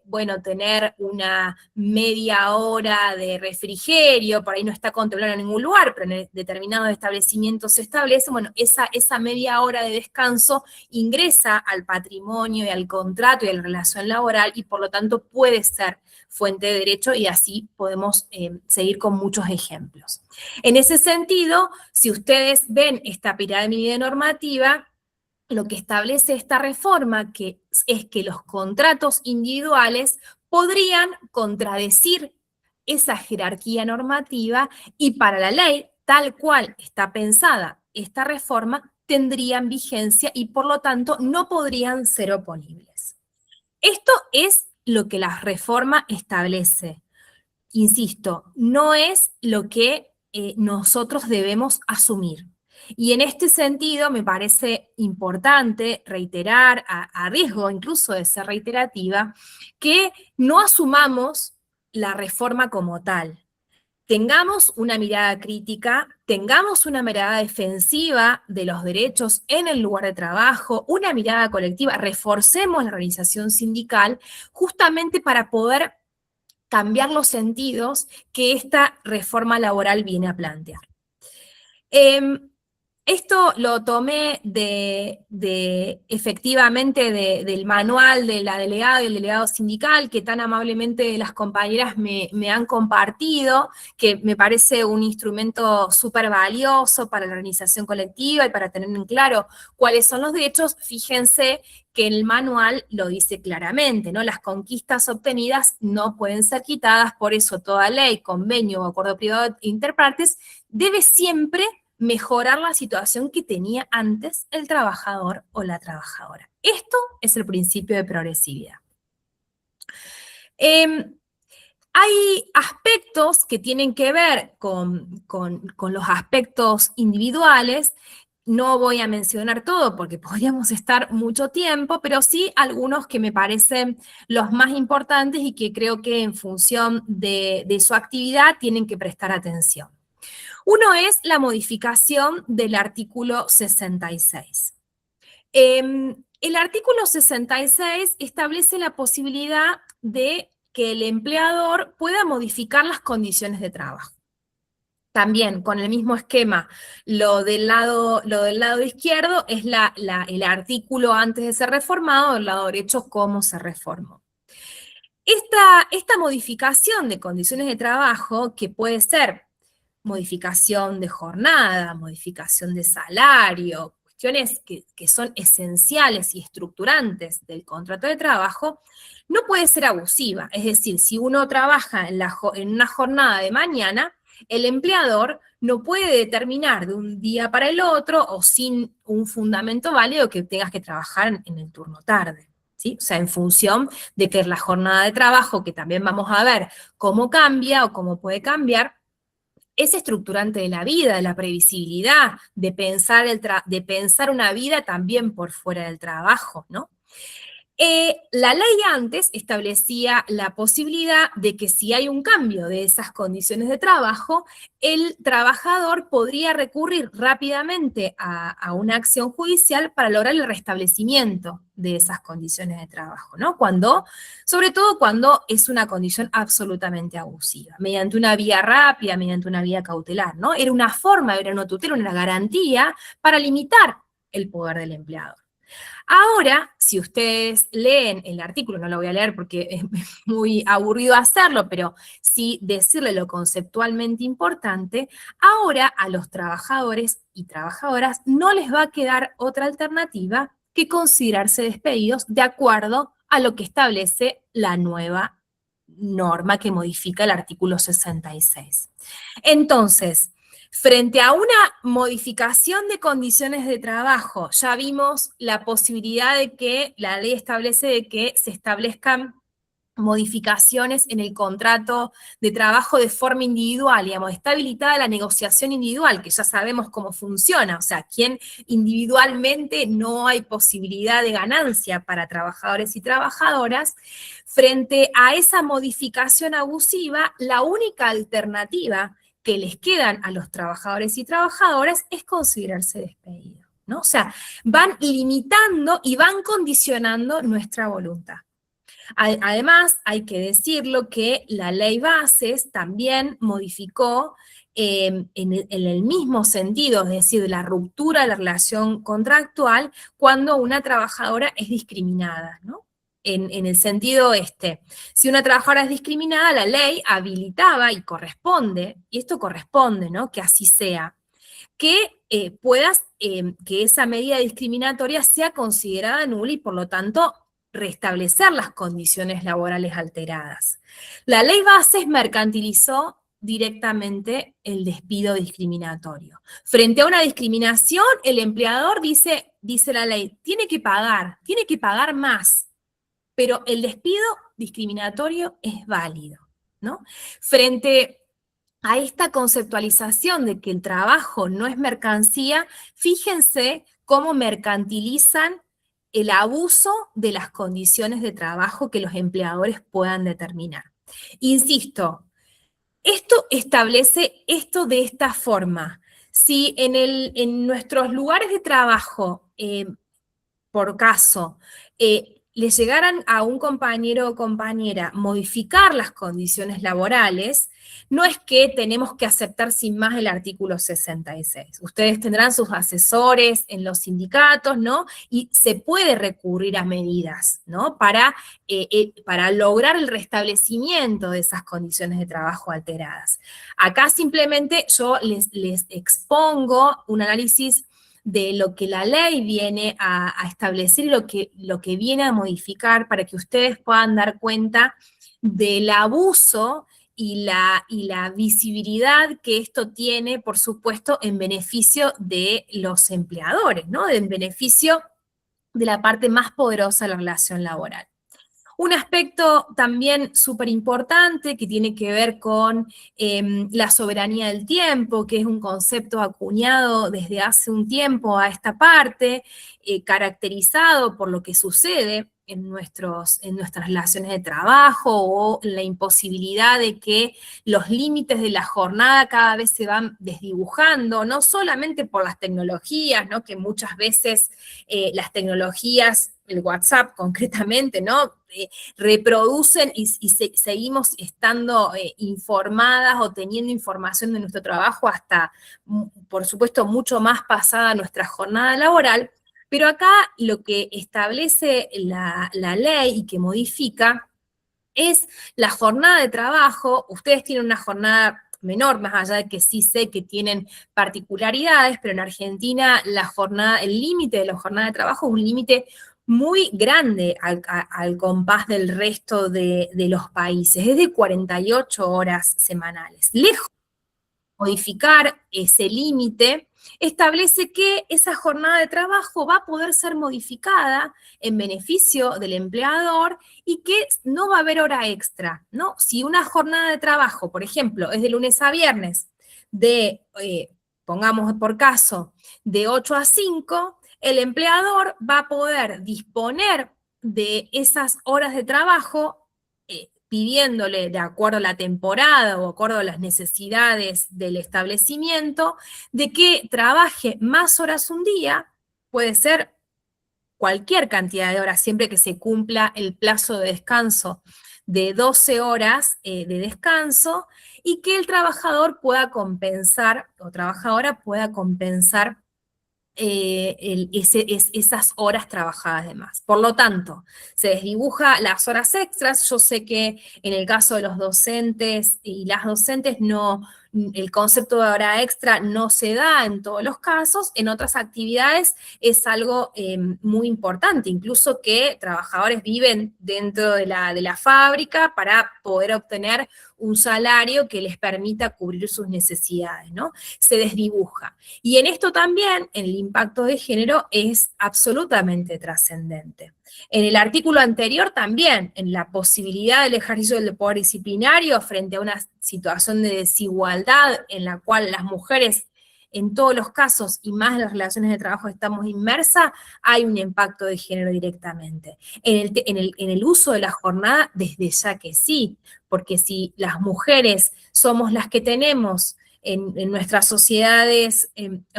bueno, tener una media hora de refrigerio, por ahí no está contemplado en ningún lugar, pero en determinados establecimientos se establece, bueno, esa media hora de descanso ingresa al patrimonio y al contrato y a la relación laboral y por lo tanto puede ser fuente de derecho y así podemos seguir con muchos ejemplos. En ese sentido, si ustedes ven esta pirámide normativa, lo que establece esta reforma es que los contratos individuales podrían contradecir esa jerarquía normativa y para la ley, tal cual está pensada esta reforma, tendrían vigencia y por lo tanto no podrían ser oponibles. Esto es lo que la reforma establece. Insisto, no es lo que nosotros debemos asumir. Y en este sentido me parece importante reiterar, a riesgo incluso de ser reiterativa, que no asumamos la reforma como tal. tengamos una mirada crítica, tengamos una mirada defensiva de los derechos en el lugar de trabajo, una mirada colectiva, reforcemos la organización sindical justamente para poder cambiar los sentidos que esta reforma laboral viene a plantear. Esto lo tomé efectivamente del manual de la delegada y el delegado sindical que tan amablemente las compañeras me han compartido, que me parece un instrumento súper valioso para la organización colectiva y para tener en claro cuáles son los derechos. Fíjense que en el manual lo dice claramente, ¿no? Las conquistas obtenidas no pueden ser quitadas, por eso toda ley, convenio o acuerdo privado interpartes debe siempre mejorar la situación que tenía antes el trabajador o la trabajadora. Esto es el principio de progresividad. Hay aspectos que tienen que ver con los aspectos individuales. No voy a mencionar todo porque podríamos estar mucho tiempo, pero sí algunos que me parecen los más importantes y que creo que en función de su actividad tienen que prestar atención. Uno es la modificación del artículo 66. El artículo 66 establece la posibilidad de que el empleador pueda modificar las condiciones de trabajo. También, con el mismo esquema, lo del lado izquierdo es el artículo antes de ser reformado, del lado derecho cómo se reformó. Esta modificación de condiciones de trabajo, que puede ser modificación de jornada, modificación de salario, cuestiones que son esenciales y estructurantes del contrato de trabajo, no puede ser abusiva. Es decir, si uno trabaja en una jornada de mañana, el empleador no puede determinar de un día para el otro o sin un fundamento válido que tengas que trabajar en el turno tarde. ¿Sí? O sea, en función de que la jornada de trabajo, que también vamos a ver cómo cambia o cómo puede cambiar, es estructurante de la vida, de la previsibilidad, de pensar una vida también por fuera del trabajo, ¿no? La ley antes establecía la posibilidad de que si hay un cambio de esas condiciones de trabajo, el trabajador podría recurrir rápidamente a una acción judicial para lograr el restablecimiento de esas condiciones de trabajo, ¿no? Sobre todo cuando es una condición absolutamente abusiva, mediante una vía rápida, mediante una vía cautelar, ¿no? Era una forma, era una tutela, una garantía para limitar el poder del empleador. Ahora, si ustedes leen el artículo, no lo voy a leer porque es muy aburrido hacerlo, pero sí decirle lo conceptualmente importante, ahora a los trabajadores y trabajadoras no les va a quedar otra alternativa que considerarse despedidos de acuerdo a lo que establece la nueva norma que modifica el artículo 66. Entonces, frente a una modificación de condiciones de trabajo, ya vimos la posibilidad de que la ley establece de que se establezcan modificaciones en el contrato de trabajo de forma individual, digamos, está habilitada la negociación individual, que ya sabemos cómo funciona, o sea, quien individualmente no hay posibilidad de ganancia para trabajadores y trabajadoras. Frente a esa modificación abusiva, la única alternativa que les quedan a los trabajadores y trabajadoras es considerarse despedidos, ¿no? O sea, van limitando y van condicionando nuestra voluntad. Además, hay que decirlo que la ley Bases también modificó en el mismo sentido, es decir, la ruptura de la relación contractual cuando una trabajadora es discriminada, ¿no? En el sentido si una trabajadora es discriminada, la ley habilitaba y corresponde, y esto corresponde, ¿no? Que así sea, que que esa medida discriminatoria sea considerada nula y por lo tanto restablecer las condiciones laborales alteradas. La ley Bases mercantilizó directamente el despido discriminatorio. Frente a una discriminación, el empleador dice la ley, tiene que pagar más, pero el despido discriminatorio es válido, ¿no? Frente a esta conceptualización de que el trabajo no es mercancía, fíjense cómo mercantilizan el abuso de las condiciones de trabajo que los empleadores puedan determinar. Insisto, Esto establece esto de esta forma. Si en nuestros lugares de trabajo, por caso, le llegaran a un compañero o compañera modificar las condiciones laborales, no es que tenemos que aceptar sin más el artículo 66. Ustedes tendrán sus asesores en los sindicatos, ¿no? Y se puede recurrir a medidas, ¿no? Para lograr el restablecimiento de esas condiciones de trabajo alteradas. Acá simplemente yo les expongo un análisis de lo que la ley viene a establecer y lo que viene a modificar para que ustedes puedan dar cuenta del abuso y la visibilidad que esto tiene, por supuesto, en beneficio de los empleadores, ¿no? En beneficio de la parte más poderosa de la relación laboral. Un aspecto también súper importante que tiene que ver con la soberanía del tiempo, que es un concepto acuñado desde hace un tiempo a esta parte, caracterizado por lo que sucede en nuestras relaciones de trabajo o la imposibilidad de que los límites de la jornada cada vez se van desdibujando, no solamente por las tecnologías, ¿no? Que muchas veces las tecnologías, el WhatsApp concretamente, ¿no? Reproducen y seguimos estando informadas o teniendo información de nuestro trabajo hasta, por supuesto, mucho más pasada nuestra jornada laboral, pero acá lo que establece la ley y que modifica es la jornada de trabajo. Ustedes tienen una jornada menor, más allá de que sí sé que tienen particularidades, pero en Argentina el límite de la jornada de trabajo es un límite muy grande al compás del resto de los países, es de 48 horas semanales. Lejos de modificar ese límite, establece que esa jornada de trabajo va a poder ser modificada en beneficio del empleador y que no va a haber hora extra, ¿no? Si una jornada de trabajo, por ejemplo, es de lunes a viernes, pongamos por caso, de 8 a 5, el empleador va a poder disponer de esas horas de trabajo pidiéndole, de acuerdo a la temporada o de acuerdo a las necesidades del establecimiento, de que trabaje más horas un día, puede ser cualquier cantidad de horas, siempre que se cumpla el plazo de descanso de 12 horas de descanso, y que el trabajador pueda compensar, o trabajadora pueda compensar esas horas trabajadas de más. Por lo tanto, se desdibuja las horas extras. Yo sé que en el caso de los docentes y las docentes el concepto de hora extra no se da en todos los casos. En otras actividades es algo muy importante, incluso que trabajadores viven dentro de la fábrica para poder obtener un salario que les permita cubrir sus necesidades, ¿no? Se desdibuja. Y en esto también el impacto de género es absolutamente trascendente. En el artículo anterior también, en la posibilidad del ejercicio del poder disciplinario frente a una situación de desigualdad en la cual las mujeres en todos los casos, y más en las relaciones de trabajo estamos inmersas, hay un impacto de género directamente. En el uso de la jornada, desde ya que sí, porque si las mujeres somos las que tenemos en nuestras sociedades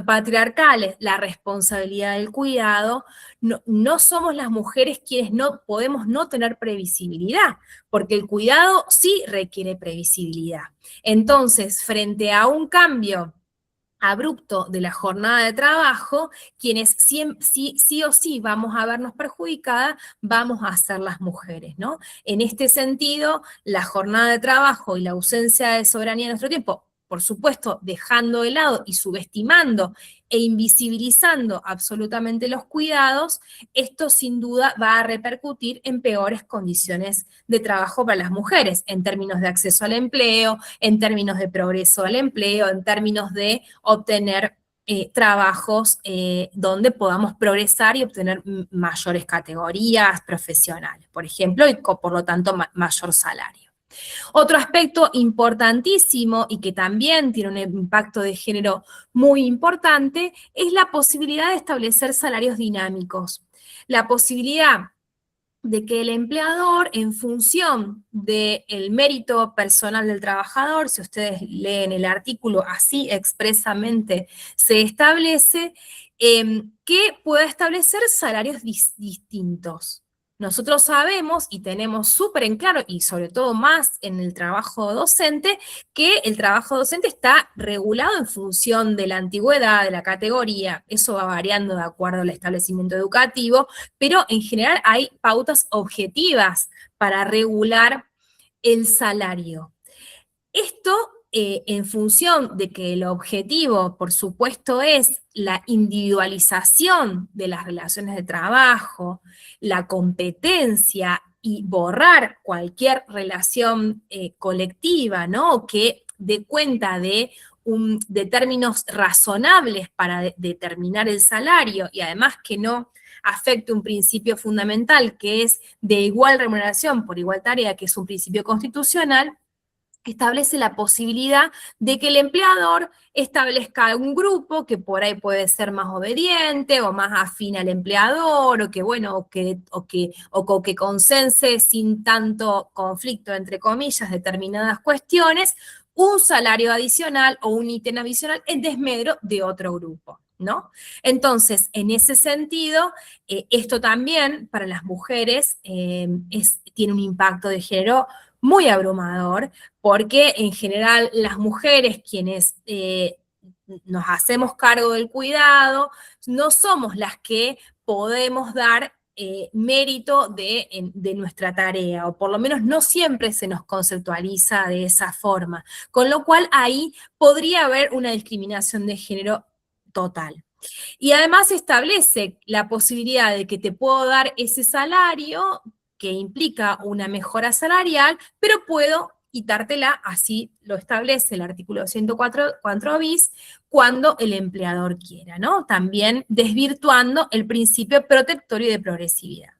patriarcales la responsabilidad del cuidado, no somos las mujeres quienes no podemos no tener previsibilidad, porque el cuidado sí requiere previsibilidad. Entonces, frente a un cambio abrupto de la jornada de trabajo, quienes sí o sí vamos a vernos perjudicadas, vamos a ser las mujeres, ¿no? En este sentido, la jornada de trabajo y la ausencia de soberanía en nuestro tiempo, por supuesto, dejando de lado y subestimando e invisibilizando absolutamente los cuidados, esto sin duda va a repercutir en peores condiciones de trabajo para las mujeres, en términos de acceso al empleo, en términos de progreso al empleo, en términos de obtener trabajos donde podamos progresar y obtener mayores categorías profesionales, por ejemplo, y por lo tanto mayor salario. Otro aspecto importantísimo y que también tiene un impacto de género muy importante es la posibilidad de establecer salarios dinámicos. La posibilidad de que el empleador, en función del mérito personal del trabajador, si ustedes leen el artículo, así expresamente se establece, que pueda establecer salarios distintos. Nosotros sabemos y tenemos súper en claro, y sobre todo más en el trabajo docente, que el trabajo docente está regulado en función de la antigüedad, de la categoría, eso va variando de acuerdo al establecimiento educativo, pero en general hay pautas objetivas para regular el salario. Esto en función de que el objetivo, por supuesto, es la individualización de las relaciones de trabajo, la competencia y borrar cualquier relación colectiva, ¿no? Que dé cuenta de términos razonables para determinar el salario y además que no afecte un principio fundamental que es de igual remuneración por igual tarea, que es un principio constitucional, establece la posibilidad de que el empleador establezca un grupo que por ahí puede ser más obediente o más afín al empleador, o que, bueno, o que consense sin tanto conflicto, entre comillas, determinadas cuestiones, un salario adicional o un ítem adicional en desmedro de otro grupo, ¿no? Entonces, en ese sentido, esto también para las mujeres tiene un impacto de género muy abrumador, porque en general las mujeres quienes nos hacemos cargo del cuidado, no somos las que podemos dar mérito de nuestra tarea, o por lo menos no siempre se nos conceptualiza de esa forma, con lo cual ahí podría haber una discriminación de género total. Y además establece la posibilidad de que te puedo dar ese salario que implica una mejora salarial, pero puedo quitártela, así lo establece el artículo 104 bis, cuando el empleador quiera, ¿no? También desvirtuando el principio protectorio de progresividad.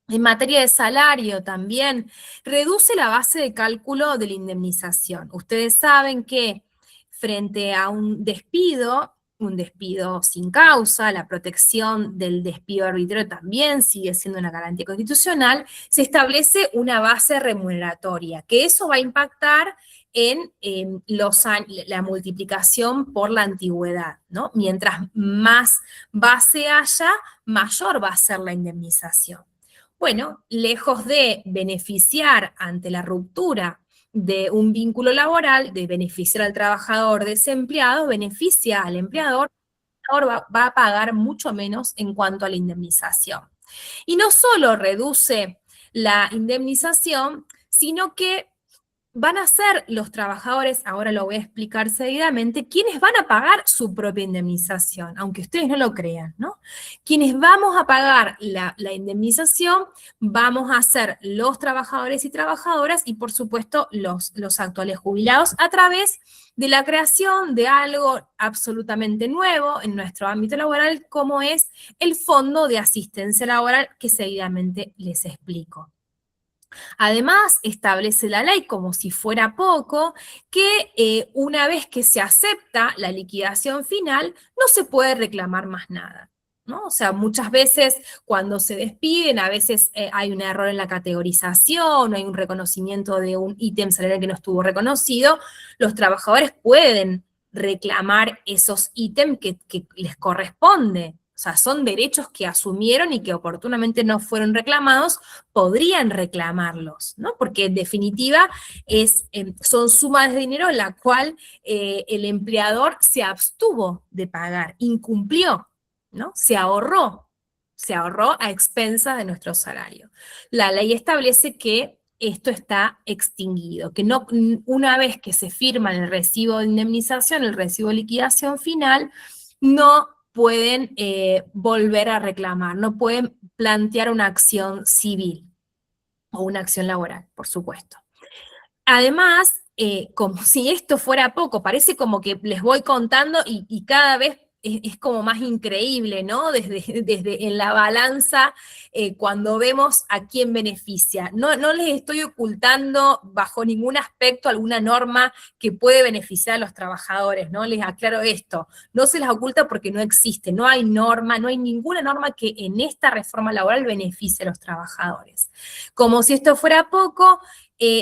En materia de salario también, reduce la base de cálculo de la indemnización. Ustedes saben que frente a un despido sin causa, la protección del despido arbitrario también sigue siendo una garantía constitucional, se establece una base remuneratoria, que eso va a impactar en la multiplicación por la antigüedad, ¿no? Mientras más base haya, mayor va a ser la indemnización. Bueno, lejos de beneficiar ante la ruptura de un vínculo laboral, de beneficiar al trabajador desempleado, beneficia al empleador, va a pagar mucho menos en cuanto a la indemnización. Y no solo reduce la indemnización, sino que van a ser los trabajadores, ahora lo voy a explicar seguidamente, quienes van a pagar su propia indemnización, aunque ustedes no lo crean, ¿no? Quienes vamos a pagar la indemnización vamos a ser los trabajadores y trabajadoras y, por supuesto, los actuales jubilados a través de la creación de algo absolutamente nuevo en nuestro ámbito laboral, como es el Fondo de Asistencia Laboral, que seguidamente les explico. Además, establece la ley, como si fuera poco, que una vez que se acepta la liquidación final, no se puede reclamar más nada, ¿no? O sea, muchas veces cuando se despiden, a veces hay un error en la categorización, hay un reconocimiento de un ítem salarial que no estuvo reconocido, los trabajadores pueden reclamar esos ítems que les corresponde. O sea, son derechos que asumieron y que oportunamente no fueron reclamados, podrían reclamarlos, ¿no? Porque en definitiva son sumas de dinero la cual el empleador se abstuvo de pagar, incumplió, ¿no? Se ahorró a expensas de nuestro salario. La ley establece que esto está extinguido, que no, una vez que se firma el recibo de indemnización, el recibo de liquidación final, no pueden volver a reclamar, no pueden plantear una acción civil o una acción laboral, por supuesto. Además, como si esto fuera poco, parece como que les voy contando y cada vez es como más increíble, ¿no? Desde en la balanza, cuando vemos a quién beneficia. No les estoy ocultando bajo ningún aspecto alguna norma que puede beneficiar a los trabajadores, ¿no? Les aclaro esto. No se las oculta porque no existe, no hay norma, no hay ninguna norma que en esta reforma laboral beneficie a los trabajadores. Como si esto fuera poco,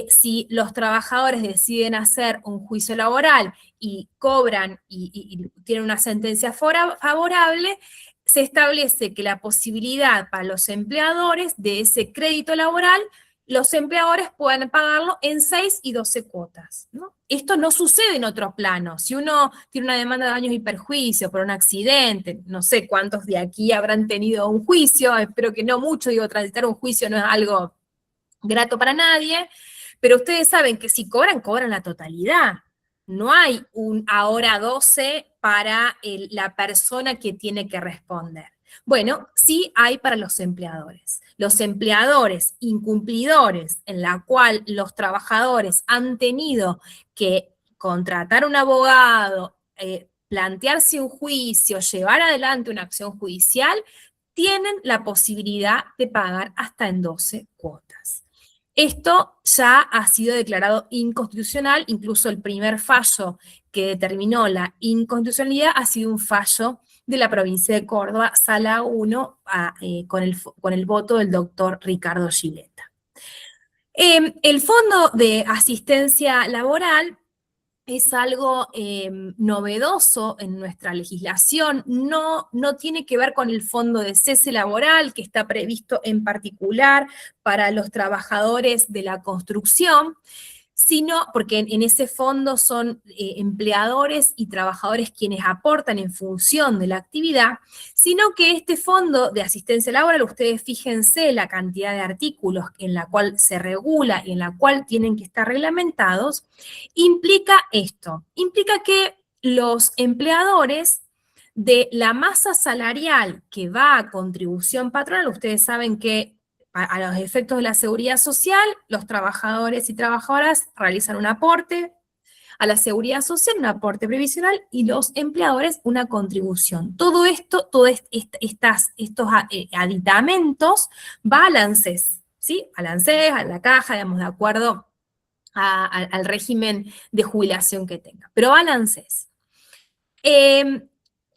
si los trabajadores deciden hacer un juicio laboral y cobran y tienen una sentencia favorable, se establece que la posibilidad para los empleadores de ese crédito laboral, los empleadores puedan pagarlo en 6 y 12 cuotas, ¿no? Esto no sucede en otro plano. Si uno tiene una demanda de daños y perjuicios por un accidente, no sé cuántos de aquí habrán tenido un juicio, espero que no mucho, digo, transitar un juicio no es algo grato para nadie, pero ustedes saben que si cobran, cobran la totalidad. No hay un ahora 12 para la persona que tiene que responder. Bueno, sí hay para los empleadores. Los empleadores incumplidores en la cual los trabajadores han tenido que contratar un abogado, plantearse un juicio, llevar adelante una acción judicial, tienen la posibilidad de pagar hasta en 12 cuotas. Esto ya ha sido declarado inconstitucional, incluso el primer fallo que determinó la inconstitucionalidad ha sido un fallo de la provincia de Córdoba, Sala 1, con el voto del doctor Ricardo Gileta. El Fondo de Asistencia Laboral es algo novedoso en nuestra legislación, no tiene que ver con el fondo de cese laboral que está previsto en particular para los trabajadores de la construcción, sino porque en ese fondo son empleadores y trabajadores quienes aportan en función de la actividad, sino que este fondo de asistencia laboral, ustedes fíjense la cantidad de artículos en la cual se regula y en la cual tienen que estar reglamentados, implica esto, implica que los empleadores de la masa salarial que va a contribución patronal, ustedes saben que a los efectos de la seguridad social, los trabajadores y trabajadoras realizan un aporte a la seguridad social, un aporte previsional, y los empleadores una contribución. Todo esto, todos estos aditamentos va al ANSES, ¿sí? Al ANSES, a la caja, digamos, de acuerdo al régimen de jubilación que tenga, pero va al ANSES.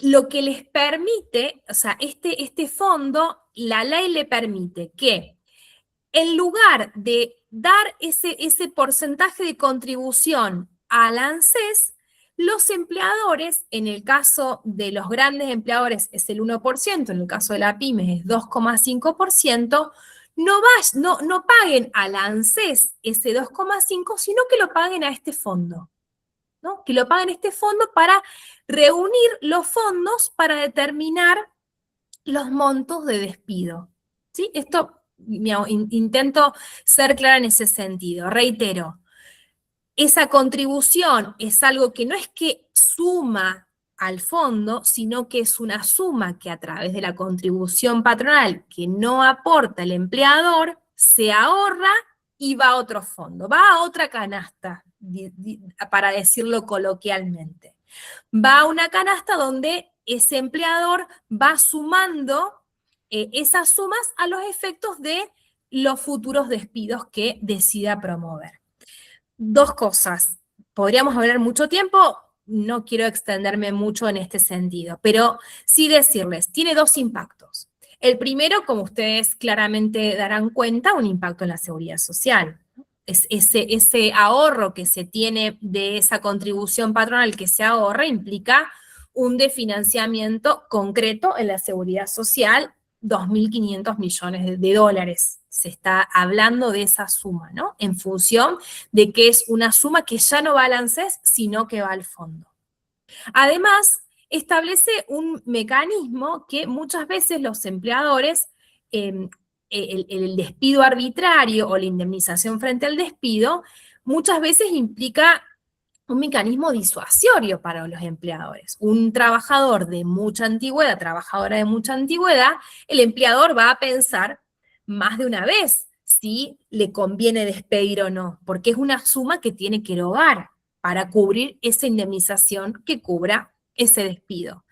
Lo que les permite, o sea, este fondo, la ley le permite que en lugar de dar ese porcentaje de contribución al ANSES, los empleadores, en el caso de los grandes empleadores es el 1%, en el caso de la pyme es 2,5%, no paguen al ANSES ese 2,5%, sino que lo paguen a este fondo, ¿no? Que lo paguen a este fondo para reunir los fondos para determinar los montos de despido, ¿sí? Esto, intento ser clara en ese sentido. Reitero, esa contribución es algo que no es que suma al fondo, sino que es una suma que a través de la contribución patronal que no aporta el empleador, se ahorra y va a otro fondo, va a otra canasta, para decirlo coloquialmente. Va a una canasta donde ese empleador va sumando esas sumas a los efectos de los futuros despidos que decida promover. Dos cosas. Podríamos hablar mucho tiempo, no quiero extenderme mucho en este sentido, pero sí decirles, tiene dos impactos. El primero, como ustedes claramente darán cuenta, un impacto en la seguridad social. Ese ahorro que se tiene de esa contribución patronal que se ahorra implica un desfinanciamiento concreto en la seguridad social, 2.500 millones de dólares. Se está hablando de esa suma, ¿no? En función de que es una suma que ya no va al ANSES, sino que va al fondo. Además, establece un mecanismo que muchas veces los empleadores, el despido arbitrario o la indemnización frente al despido, muchas veces implica un mecanismo disuasorio para los empleadores. Un trabajador de mucha antigüedad, trabajadora de mucha antigüedad, el empleador va a pensar más de una vez si le conviene despedir o no, porque es una suma que tiene que erogar para cubrir esa indemnización que cubra ese despido.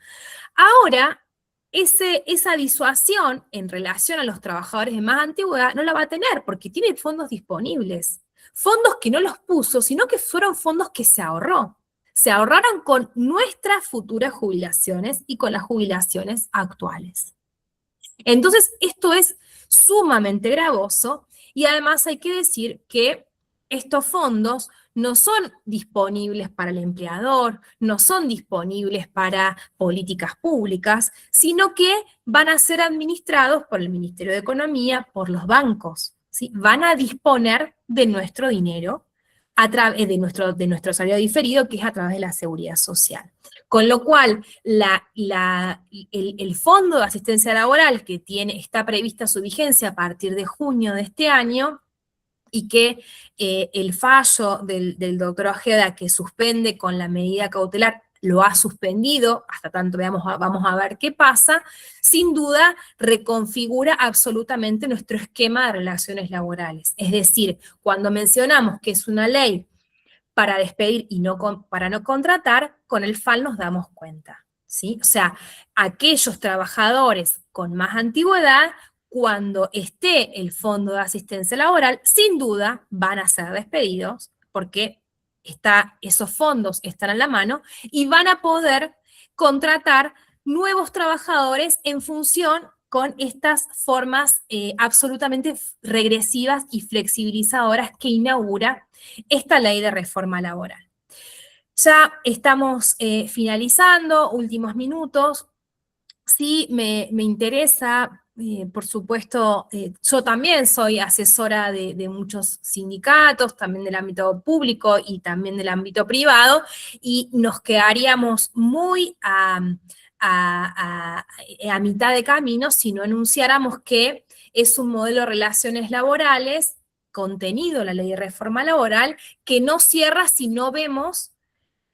Ahora, esa disuasión en relación a los trabajadores de más antigüedad no la va a tener porque tiene fondos disponibles. Fondos que no los puso, sino que fueron fondos que se ahorró. Se ahorraron con nuestras futuras jubilaciones y con las jubilaciones actuales. Entonces, esto es sumamente gravoso y además hay que decir que estos fondos no son disponibles para el empleador, no son disponibles para políticas públicas, sino que van a ser administrados por el Ministerio de Economía, por los bancos, ¿sí? Van a disponer de nuestro dinero, a través de nuestro salario diferido, que es a través de la seguridad social. Con lo cual, el Fondo de Asistencia Laboral, que está prevista su vigencia a partir de junio de este año, y que el fallo del doctor Ojeda, que suspende con la medida cautelar, lo ha suspendido, hasta tanto vamos a ver qué pasa, sin duda reconfigura absolutamente nuestro esquema de relaciones laborales. Es decir, cuando mencionamos que es una ley para despedir y para no contratar, con el FAL nos damos cuenta, ¿sí? O sea, aquellos trabajadores con más antigüedad, cuando esté el Fondo de Asistencia Laboral, sin duda van a ser despedidos, porque esos fondos están a la mano, y van a poder contratar nuevos trabajadores en función con estas formas absolutamente regresivas y flexibilizadoras que inaugura esta ley de reforma laboral. Ya estamos finalizando, últimos minutos. Sí, me interesa, por supuesto, yo también soy asesora de muchos sindicatos, también del ámbito público y también del ámbito privado, y nos quedaríamos muy a mitad de camino si no enunciáramos que es un modelo de relaciones laborales, contenido en la ley de reforma laboral, que no cierra si no vemos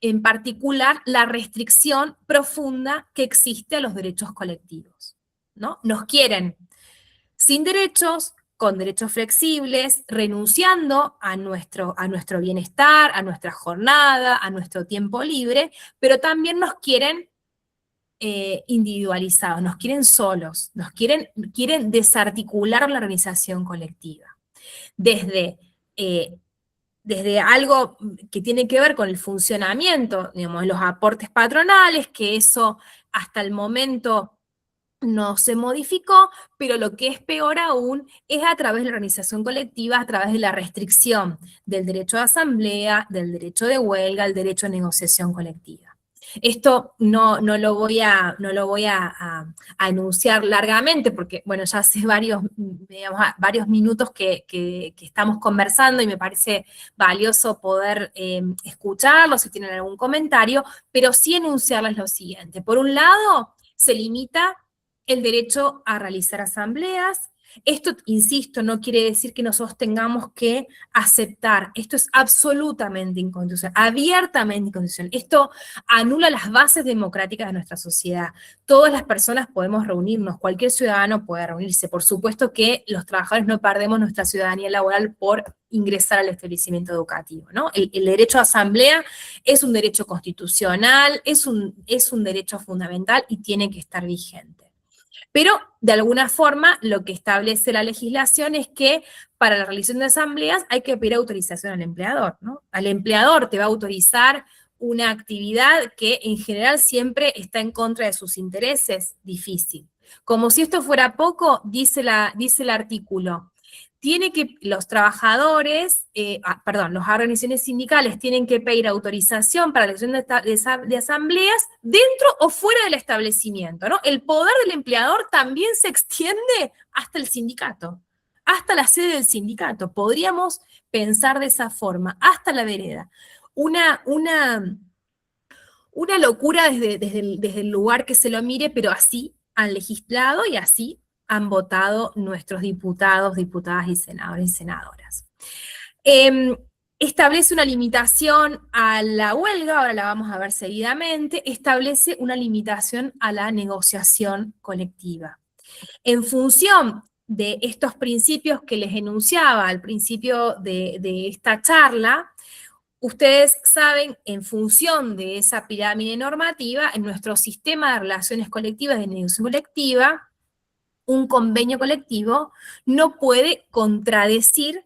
en particular la restricción profunda que existe a los derechos colectivos, ¿no? Nos quieren sin derechos, con derechos flexibles, renunciando a nuestro bienestar, a nuestra jornada, a nuestro tiempo libre, pero también nos quieren individualizados, nos quieren solos, quieren desarticular la organización colectiva. Desde algo que tiene que ver con el funcionamiento, digamos, los aportes patronales, que eso hasta el momento no se modificó, pero lo que es peor aún es a través de la organización colectiva, a través de la restricción del derecho a asamblea, del derecho de huelga, el derecho a negociación colectiva. Esto no lo voy a enunciar largamente porque, bueno, ya hace varios minutos que estamos conversando y me parece valioso poder escucharlo si tienen algún comentario, pero sí enunciarles lo siguiente. Por un lado, se limita el derecho a realizar asambleas. Esto, insisto, no quiere decir que nosotros tengamos que aceptar. Esto es absolutamente inconstitucional, abiertamente inconstitucional. Esto anula las bases democráticas de nuestra sociedad. Todas las personas podemos reunirnos, cualquier ciudadano puede reunirse. Por supuesto que los trabajadores no perdemos nuestra ciudadanía laboral por ingresar al establecimiento educativo, ¿no? El derecho a asamblea es un derecho constitucional, es un derecho fundamental y tiene que estar vigente. Pero, de alguna forma, lo que establece la legislación es que para la realización de asambleas hay que pedir autorización al empleador, ¿no? Al empleador te va a autorizar una actividad que en general siempre está en contra de sus intereses, difícil. Como si esto fuera poco, dice el artículo, los trabajadores, las organizaciones sindicales tienen que pedir autorización para la elección de asambleas dentro o fuera del establecimiento, ¿no? El poder del empleador también se extiende hasta el sindicato, hasta la sede del sindicato. Podríamos pensar de esa forma, hasta la vereda. Una locura desde el lugar que se lo mire, pero así han legislado y así han votado nuestros diputados, diputadas y senadores y senadoras. Establece una limitación a la huelga, ahora la vamos a ver seguidamente, establece una limitación a la negociación colectiva. En función de estos principios que les enunciaba al principio de esta charla, ustedes saben, en función de esa pirámide normativa, en nuestro sistema de relaciones colectivas de negociación colectiva, un convenio colectivo no puede contradecir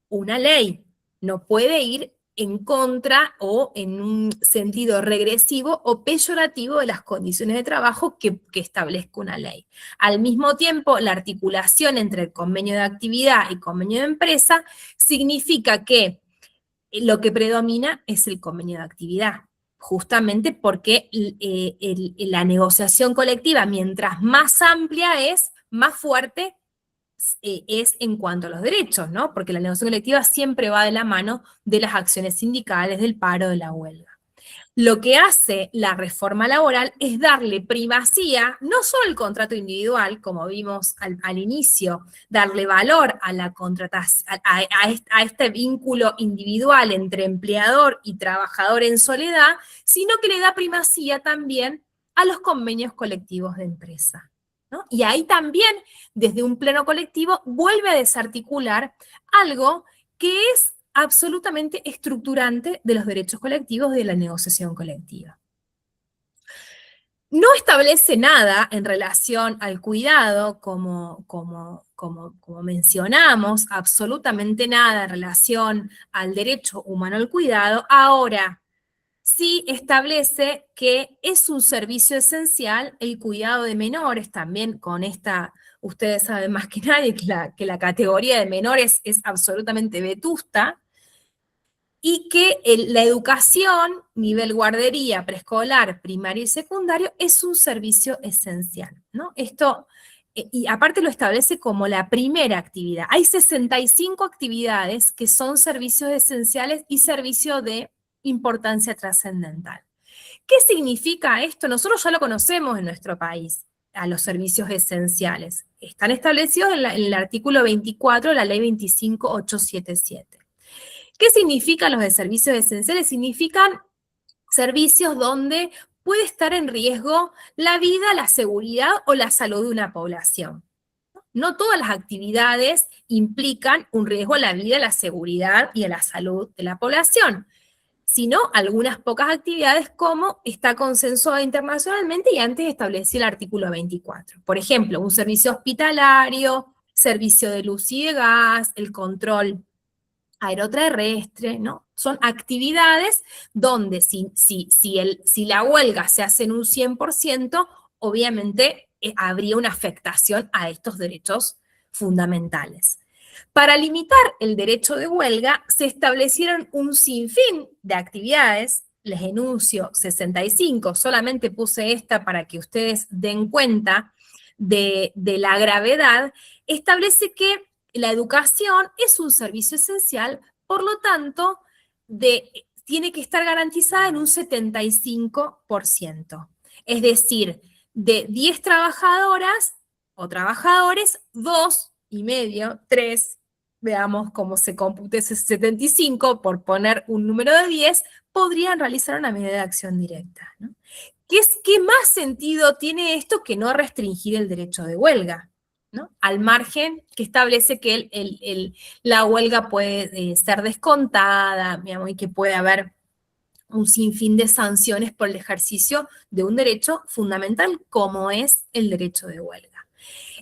una ley, no puede ir en contra o en un sentido regresivo o peyorativo de las condiciones de trabajo que establezca una ley. Al mismo tiempo, la articulación entre el convenio de actividad y convenio de empresa significa que lo que predomina es el convenio de actividad, justamente porque la negociación colectiva, mientras más amplia es, más fuerte es en cuanto a los derechos, ¿no? Porque la negociación colectiva siempre va de la mano de las acciones sindicales, del paro, de la huelga. Lo que hace la reforma laboral es darle primacía, no solo al contrato individual, como vimos al inicio, darle valor a la contratación, a este vínculo individual entre empleador y trabajador en soledad, sino que le da primacía también a los convenios colectivos de empresa, ¿no? Y ahí también, desde un plano colectivo, vuelve a desarticular algo que es absolutamente estructurante de los derechos colectivos de la negociación colectiva. No establece nada en relación al cuidado, como mencionamos, absolutamente nada en relación al derecho humano al cuidado. Ahora, sí establece que es un servicio esencial el cuidado de menores, también con esta, ustedes saben más que nadie que la categoría de menores es absolutamente vetusta, y que la educación, nivel guardería, preescolar, primario y secundario, es un servicio esencial, ¿no? Esto, y aparte lo establece como la primera actividad. Hay 65 actividades que son servicios esenciales y servicios de importancia trascendental. ¿Qué significa esto? Nosotros ya lo conocemos en nuestro país, a los servicios esenciales. Están establecidos en el artículo 24 de la ley 25877. ¿Qué significan los de servicios esenciales? Significan servicios donde puede estar en riesgo la vida, la seguridad o la salud de una población. No todas las actividades implican un riesgo a la vida, a la seguridad y a la salud de la población, sino algunas pocas actividades como está consensuada internacionalmente y antes establecía el artículo 24. Por ejemplo, un servicio hospitalario, servicio de luz y de gas, el control aeroterrestre, ¿no? Son actividades donde si la huelga se hace en un 100%, obviamente habría una afectación a estos derechos fundamentales. Para limitar el derecho de huelga, se establecieron un sinfín de actividades. Les enuncio 65, solamente puse esta para que ustedes den cuenta de la gravedad. Establece que la educación es un servicio esencial, por lo tanto, tiene que estar garantizada en un 75%. Es decir, de 10 trabajadoras o trabajadores, 2,5, 3, veamos cómo se compute ese 75, por poner un número de 10, podrían realizar una medida de acción directa, ¿no? ¿Qué más sentido tiene esto que no restringir el derecho de huelga, ¿no? Al margen que establece que la huelga puede ser descontada, digamos, y que puede haber un sinfín de sanciones por el ejercicio de un derecho fundamental como es el derecho de huelga.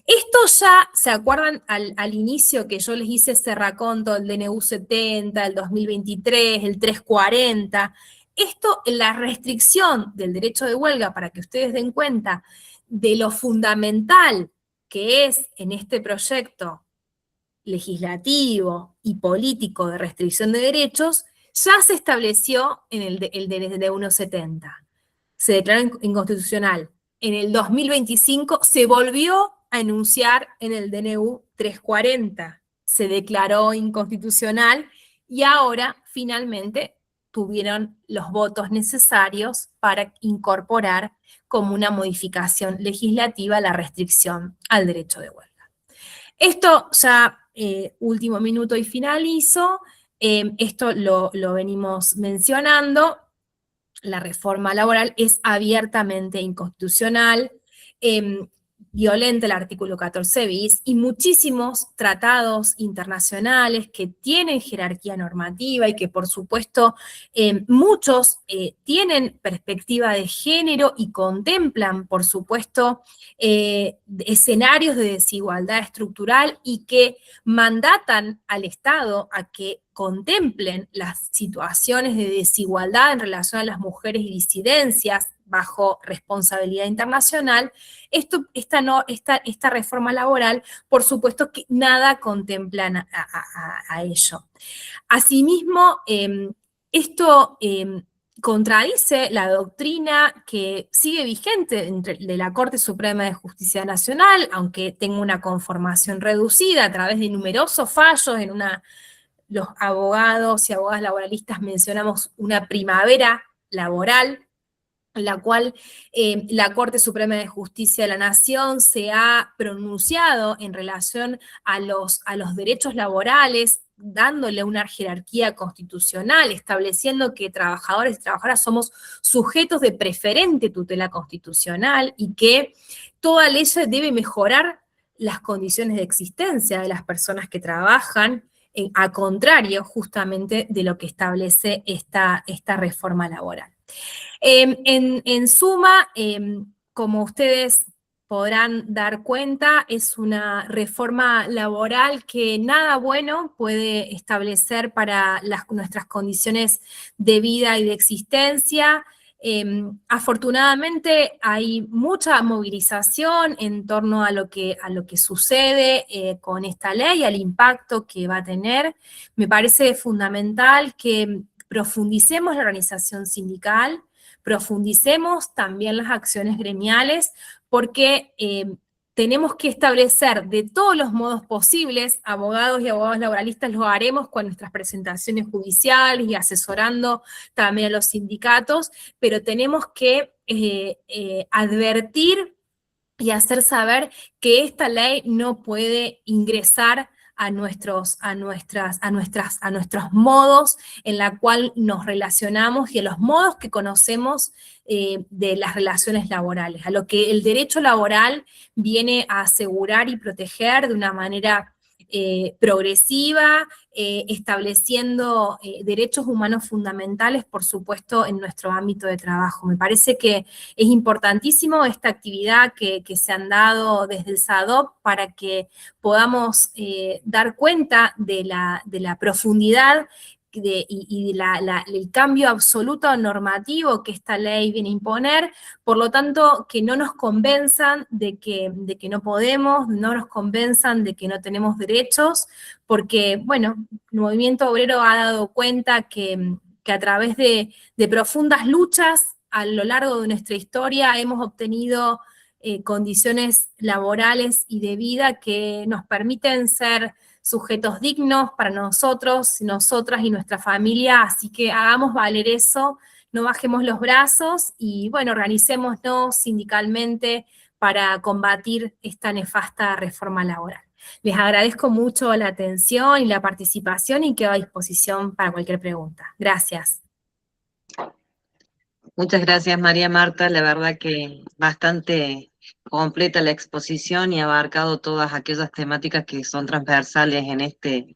Esto ya, ¿se acuerdan al inicio que yo les hice ese raconto, el DNU 70, el 2023, el 340? Esto, la restricción del derecho de huelga, para que ustedes den cuenta de lo fundamental que es en este proyecto legislativo y político de restricción de derechos, ya se estableció en el DNU 70. Se declaró inconstitucional. En el 2025 se volvió a enunciar en el DNU 340. Se declaró inconstitucional y ahora finalmente tuvieron los votos necesarios para incorporar como una modificación legislativa la restricción al derecho de huelga. Esto ya, último minuto y finalizo, esto lo venimos mencionando, la reforma laboral es abiertamente inconstitucional, violenta el artículo 14 bis y muchísimos tratados internacionales que tienen jerarquía normativa y que por supuesto muchos tienen perspectiva de género y contemplan por supuesto escenarios de desigualdad estructural y que mandatan al Estado a que contemplen las situaciones de desigualdad en relación a las mujeres y disidencias bajo responsabilidad internacional. Esta reforma laboral, por supuesto que nada contemplan a ello. Asimismo, esto contradice la doctrina que sigue vigente de la Corte Suprema de Justicia Nacional, aunque tenga una conformación reducida a través de numerosos fallos los abogados y abogadas laboralistas mencionamos una primavera laboral, en la cual la Corte Suprema de Justicia de la Nación se ha pronunciado en relación a los derechos laborales, dándole una jerarquía constitucional, estableciendo que trabajadores y trabajadoras somos sujetos de preferente tutela constitucional y que toda ley debe mejorar las condiciones de existencia de las personas que trabajan, a contrario justamente de lo que establece esta reforma laboral. En suma, como ustedes podrán dar cuenta, es una reforma laboral que nada bueno puede establecer para nuestras condiciones de vida y de existencia. Afortunadamente hay mucha movilización en torno a lo que sucede con esta ley, al impacto que va a tener. Me parece fundamental que profundicemos la organización sindical, profundicemos también las acciones gremiales, porque tenemos que establecer de todos los modos posibles, abogados y abogadas laboralistas lo haremos con nuestras presentaciones judiciales y asesorando también a los sindicatos, pero tenemos que advertir y hacer saber que esta ley no puede ingresar a nuestros modos en la cual nos relacionamos y a los modos que conocemos de las relaciones laborales, a lo que el derecho laboral viene a asegurar y proteger de una manera progresiva, estableciendo derechos humanos fundamentales, por supuesto, en nuestro ámbito de trabajo. Me parece que es importantísimo esta actividad que se han dado desde el SADOP para que podamos dar cuenta de la profundidad y el cambio absoluto normativo que esta ley viene a imponer, por lo tanto, que no nos convenzan de que no podemos, no nos convenzan de que no tenemos derechos, porque, bueno, el movimiento obrero ha dado cuenta que a través de profundas luchas a lo largo de nuestra historia hemos obtenido condiciones laborales y de vida que nos permiten ser sujetos dignos para nosotros, nosotras y nuestra familia, así que hagamos valer eso, no bajemos los brazos y bueno, organicémonos sindicalmente para combatir esta nefasta reforma laboral. Les agradezco mucho la atención y la participación y quedo a disposición para cualquier pregunta. Gracias. Muchas gracias, María Marta. La verdad que bastante completa la exposición y ha abarcado todas aquellas temáticas que son transversales en este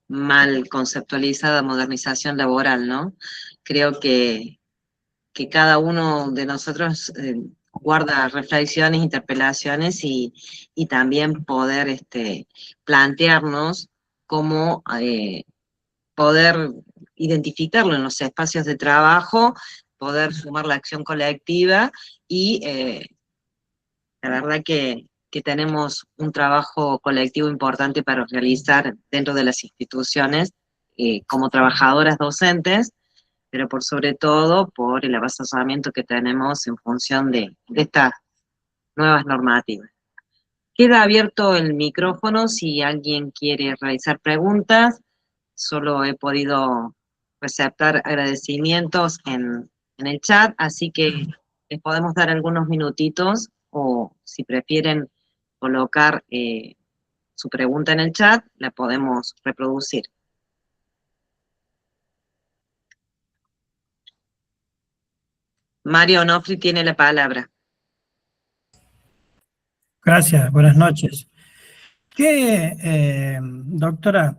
mal conceptualizada modernización laboral, ¿no? Creo que cada uno de nosotros guarda reflexiones, interpelaciones y también poder plantearnos cómo poder identificarlo en los espacios de trabajo, poder sumar la acción colectiva y la verdad que tenemos un trabajo colectivo importante para realizar dentro de las instituciones como trabajadoras docentes, pero por sobre todo por el avasallamiento que tenemos en función de estas nuevas normativas. Queda abierto el micrófono si alguien quiere realizar preguntas. Solo he podido receptar agradecimientos en el chat, así que les podemos dar algunos minutitos o si prefieren colocar su pregunta en el chat, la podemos reproducir. Mario Onofri tiene la palabra. Gracias, buenas noches. Doctora,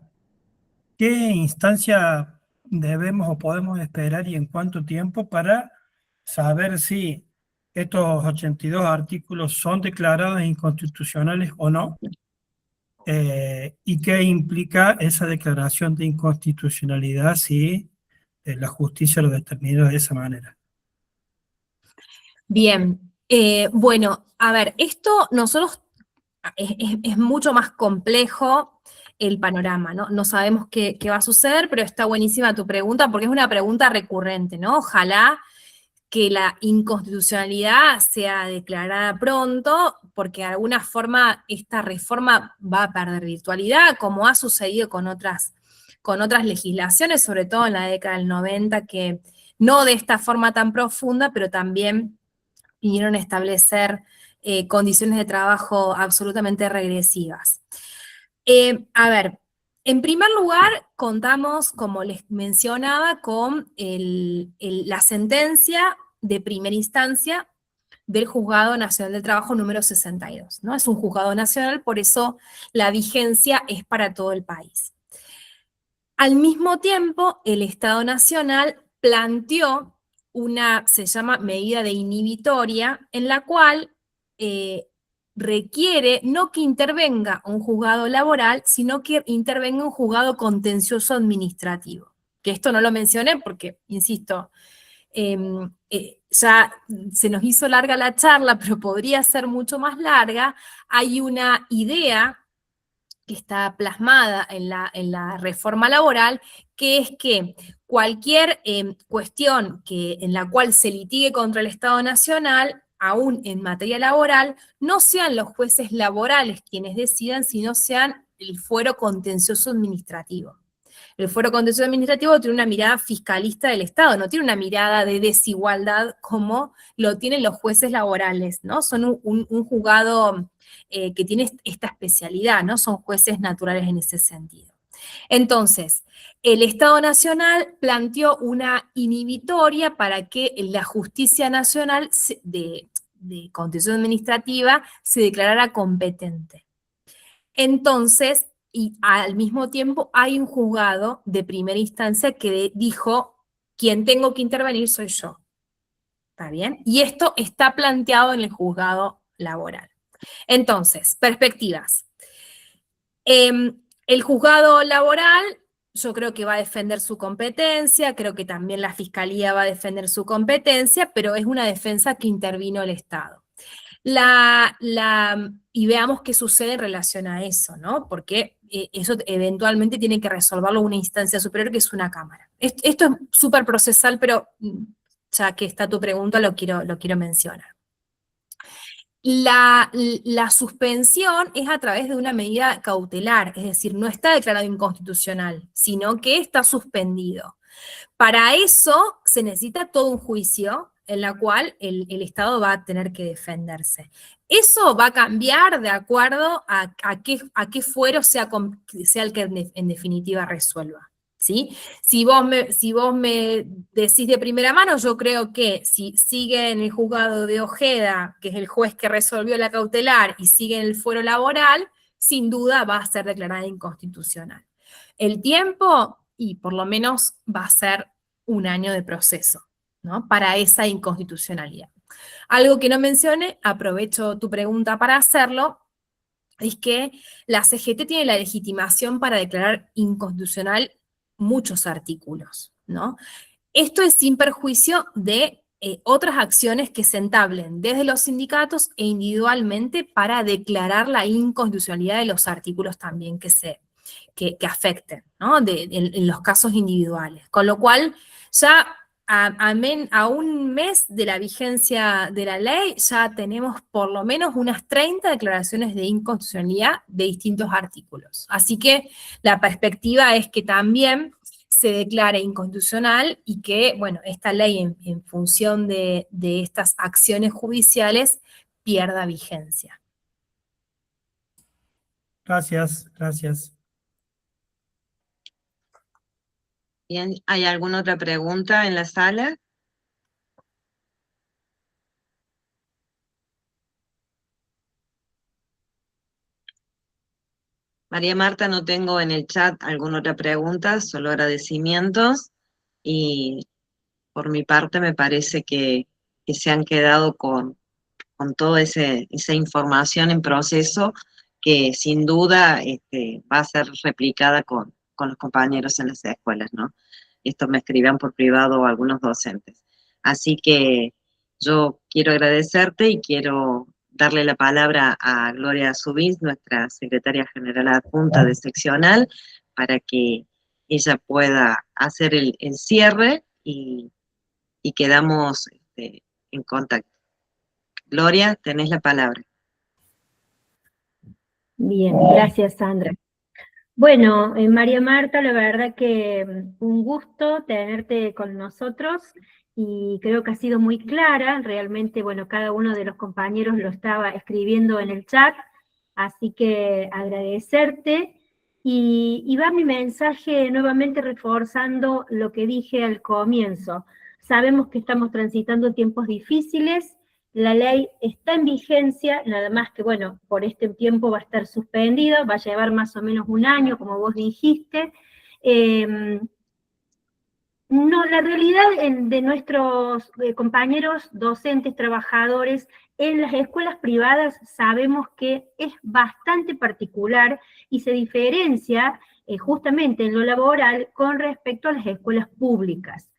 qué instancia debemos o podemos esperar y en cuánto tiempo para saber si estos 82 artículos son declarados inconstitucionales o no? ¿Y qué implica esa declaración de inconstitucionalidad si la justicia lo determina de esa manera? Bien, bueno, a ver, esto nosotros es mucho más complejo el panorama, ¿no? No sabemos qué va a suceder, pero está buenísima tu pregunta porque es una pregunta recurrente, ¿no? Ojalá que la inconstitucionalidad sea declarada pronto, porque de alguna forma esta reforma va a perder virtualidad, como ha sucedido con otras legislaciones, sobre todo en la década del 90, que no de esta forma tan profunda, pero también vinieron a establecer condiciones de trabajo absolutamente regresivas. A ver, en primer lugar, contamos, como les mencionaba, con la sentencia de primera instancia del Juzgado Nacional del Trabajo número 62, ¿no? Es un juzgado nacional, por eso la vigencia es para todo el país. Al mismo tiempo, el Estado Nacional planteó se llama medida de inhibitoria, en la cual requiere no que intervenga un juzgado laboral, sino que intervenga un juzgado contencioso administrativo. Que esto no lo mencioné porque, insisto, ya se nos hizo larga la charla, pero podría ser mucho más larga. Hay una idea que está plasmada en la reforma laboral, que es que cualquier cuestión en la cual se litigue contra el Estado Nacional, aún en materia laboral, no sean los jueces laborales quienes decidan, sino sean el fuero contencioso administrativo. El fuero contencioso administrativo tiene una mirada fiscalista del Estado, no tiene una mirada de desigualdad como lo tienen los jueces laborales, ¿no? Son un juzgado que tiene esta especialidad, ¿no? Son jueces naturales en ese sentido. Entonces, el Estado Nacional planteó una inhibitoria para que la justicia nacional de contencioso administrativa se declarara competente. Entonces, y al mismo tiempo hay un juzgado de primera instancia que dijo, quien tengo que intervenir soy yo. ¿Está bien? Y esto está planteado en el juzgado laboral. Entonces, perspectivas. El juzgado laboral, yo creo que va a defender su competencia, creo que también la Fiscalía va a defender su competencia, pero es una defensa que intervino el Estado. Y veamos qué sucede en relación a eso, ¿no? Porque eso eventualmente tiene que resolverlo una instancia superior, que es una Cámara. Esto es súper procesal, pero ya que está tu pregunta, lo quiero mencionar. La suspensión es a través de una medida cautelar, es decir, no está declarado inconstitucional, sino que está suspendido. Para eso se necesita todo un juicio en la cual el Estado va a tener que defenderse. Eso va a cambiar de acuerdo a qué fuero sea el que en definitiva resuelva. ¿Sí? Si vos me decís de primera mano, yo creo que si sigue en el juzgado de Ojeda, que es el juez que resolvió la cautelar, y sigue en el fuero laboral, sin duda va a ser declarada inconstitucional. El tiempo, y por lo menos va a ser un año de proceso, ¿no? Para esa inconstitucionalidad. Algo que no mencioné, aprovecho tu pregunta para hacerlo, es que la CGT tiene la legitimación para declarar inconstitucional muchos artículos, ¿no? Esto es sin perjuicio de otras acciones que se entablen desde los sindicatos e individualmente para declarar la inconstitucionalidad de los artículos también que afecten, ¿no? En los casos individuales. Con lo cual, ya a un mes de la vigencia de la ley, ya tenemos por lo menos unas 30 declaraciones de inconstitucionalidad de distintos artículos. Así que la perspectiva es que también se declare inconstitucional y que, bueno, esta ley en función de estas acciones judiciales pierda vigencia. Gracias, gracias. Bien, ¿hay alguna otra pregunta en la sala? María Marta, no tengo en el chat alguna otra pregunta, solo agradecimientos, y por mi parte me parece que se han quedado con toda esa información en proceso que sin duda va a ser replicada con los compañeros en las escuelas, ¿no? Esto me escribían por privado algunos docentes. Así que yo quiero agradecerte y quiero darle la palabra a Gloria Subins, nuestra secretaria general adjunta de seccional, para que ella pueda hacer el cierre y quedamos en contacto. Gloria, tenés la palabra. Bien, gracias, Sandra. Bueno, María Marta, la verdad que un gusto tenerte con nosotros y creo que ha sido muy clara. Realmente, bueno, cada uno de los compañeros lo estaba escribiendo en el chat, así que agradecerte. Y va mi mensaje nuevamente reforzando lo que dije al comienzo. Sabemos que estamos transitando tiempos difíciles. La ley está en vigencia, nada más que, bueno, por este tiempo va a estar suspendida, va a llevar más o menos un año, como vos dijiste. No, la realidad de nuestros compañeros docentes, trabajadores en las escuelas privadas sabemos que es bastante particular y se diferencia justamente en lo laboral con respecto a las escuelas públicas.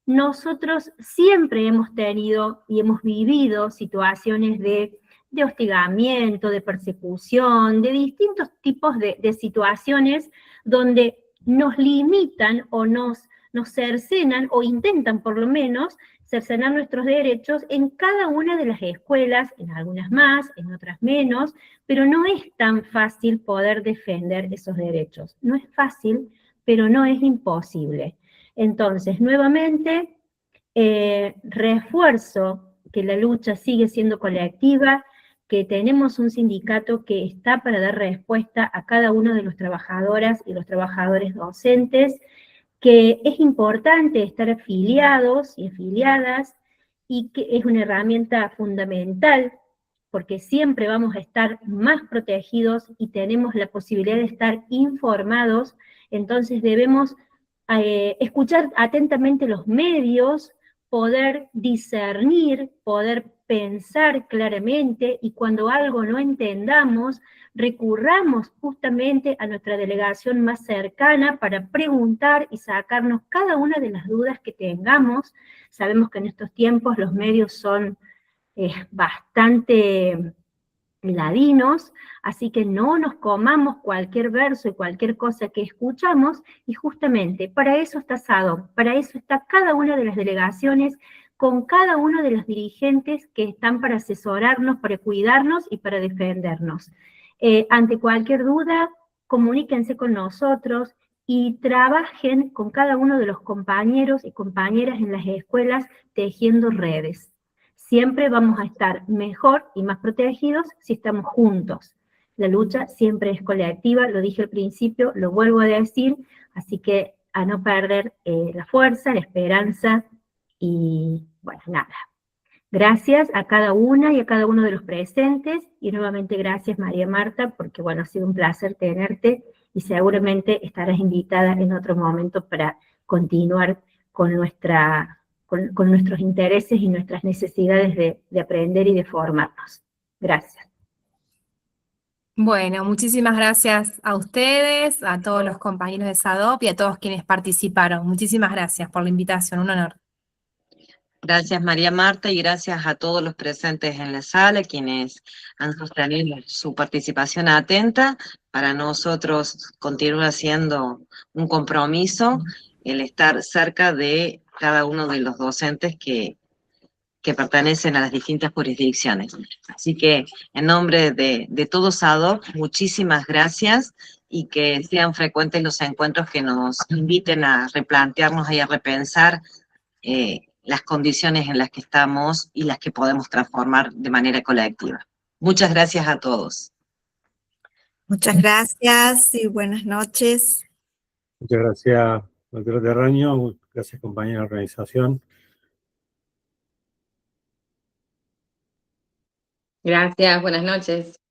Nosotros siempre hemos tenido y hemos vivido situaciones de hostigamiento, de persecución, de distintos tipos de situaciones donde nos limitan o nos cercenan o intentan por lo menos cercenar nuestros derechos en cada una de las escuelas, en algunas más, en otras menos, pero no es tan fácil poder defender esos derechos. No es fácil, pero no es imposible. Entonces, nuevamente, refuerzo que la lucha sigue siendo colectiva, que tenemos un sindicato que está para dar respuesta a cada uno de los trabajadoras y los trabajadores docentes, que es importante estar afiliados y afiliadas, y que es una herramienta fundamental, porque siempre vamos a estar más protegidos y tenemos la posibilidad de estar informados. Entonces debemos escuchar atentamente los medios, poder discernir, poder pensar claramente, y cuando algo no entendamos, recurramos justamente a nuestra delegación más cercana para preguntar y sacarnos cada una de las dudas que tengamos. Sabemos que en estos tiempos los medios son bastante ladinos, así que no nos comamos cualquier verso y cualquier cosa que escuchamos, y justamente para eso está SADO, para eso está cada una de las delegaciones, con cada uno de los dirigentes que están para asesorarnos, para cuidarnos y para defendernos. Ante cualquier duda, comuníquense con nosotros y trabajen con cada uno de los compañeros y compañeras en las escuelas tejiendo redes. Siempre vamos a estar mejor y más protegidos si estamos juntos. La lucha siempre es colectiva, lo dije al principio, lo vuelvo a decir, así que a no perder la fuerza, la esperanza, y bueno, nada. Gracias a cada una y a cada uno de los presentes, y nuevamente gracias, María Marta, porque bueno, ha sido un placer tenerte, y seguramente estarás invitada en otro momento para continuar con con nuestros intereses y nuestras necesidades de aprender y de formarnos. Gracias. Bueno, muchísimas gracias a ustedes, a todos los compañeros de SADOP y a todos quienes participaron. Muchísimas gracias por la invitación, un honor. Gracias, María Marta, y gracias a todos los presentes en la sala, quienes han sostenido su participación atenta. Para nosotros continúa siendo un compromiso el estar cerca de cada uno de los docentes que pertenecen a las distintas jurisdicciones. Así que, en nombre de todos SADOP, muchísimas gracias, y que sean frecuentes los encuentros que nos inviten a replantearnos y a repensar las condiciones en las que estamos y las que podemos transformar de manera colectiva. Muchas gracias a todos. Muchas gracias y buenas noches. Muchas gracias, doctora Terraño. Gracias, compañera de organización. Gracias, buenas noches.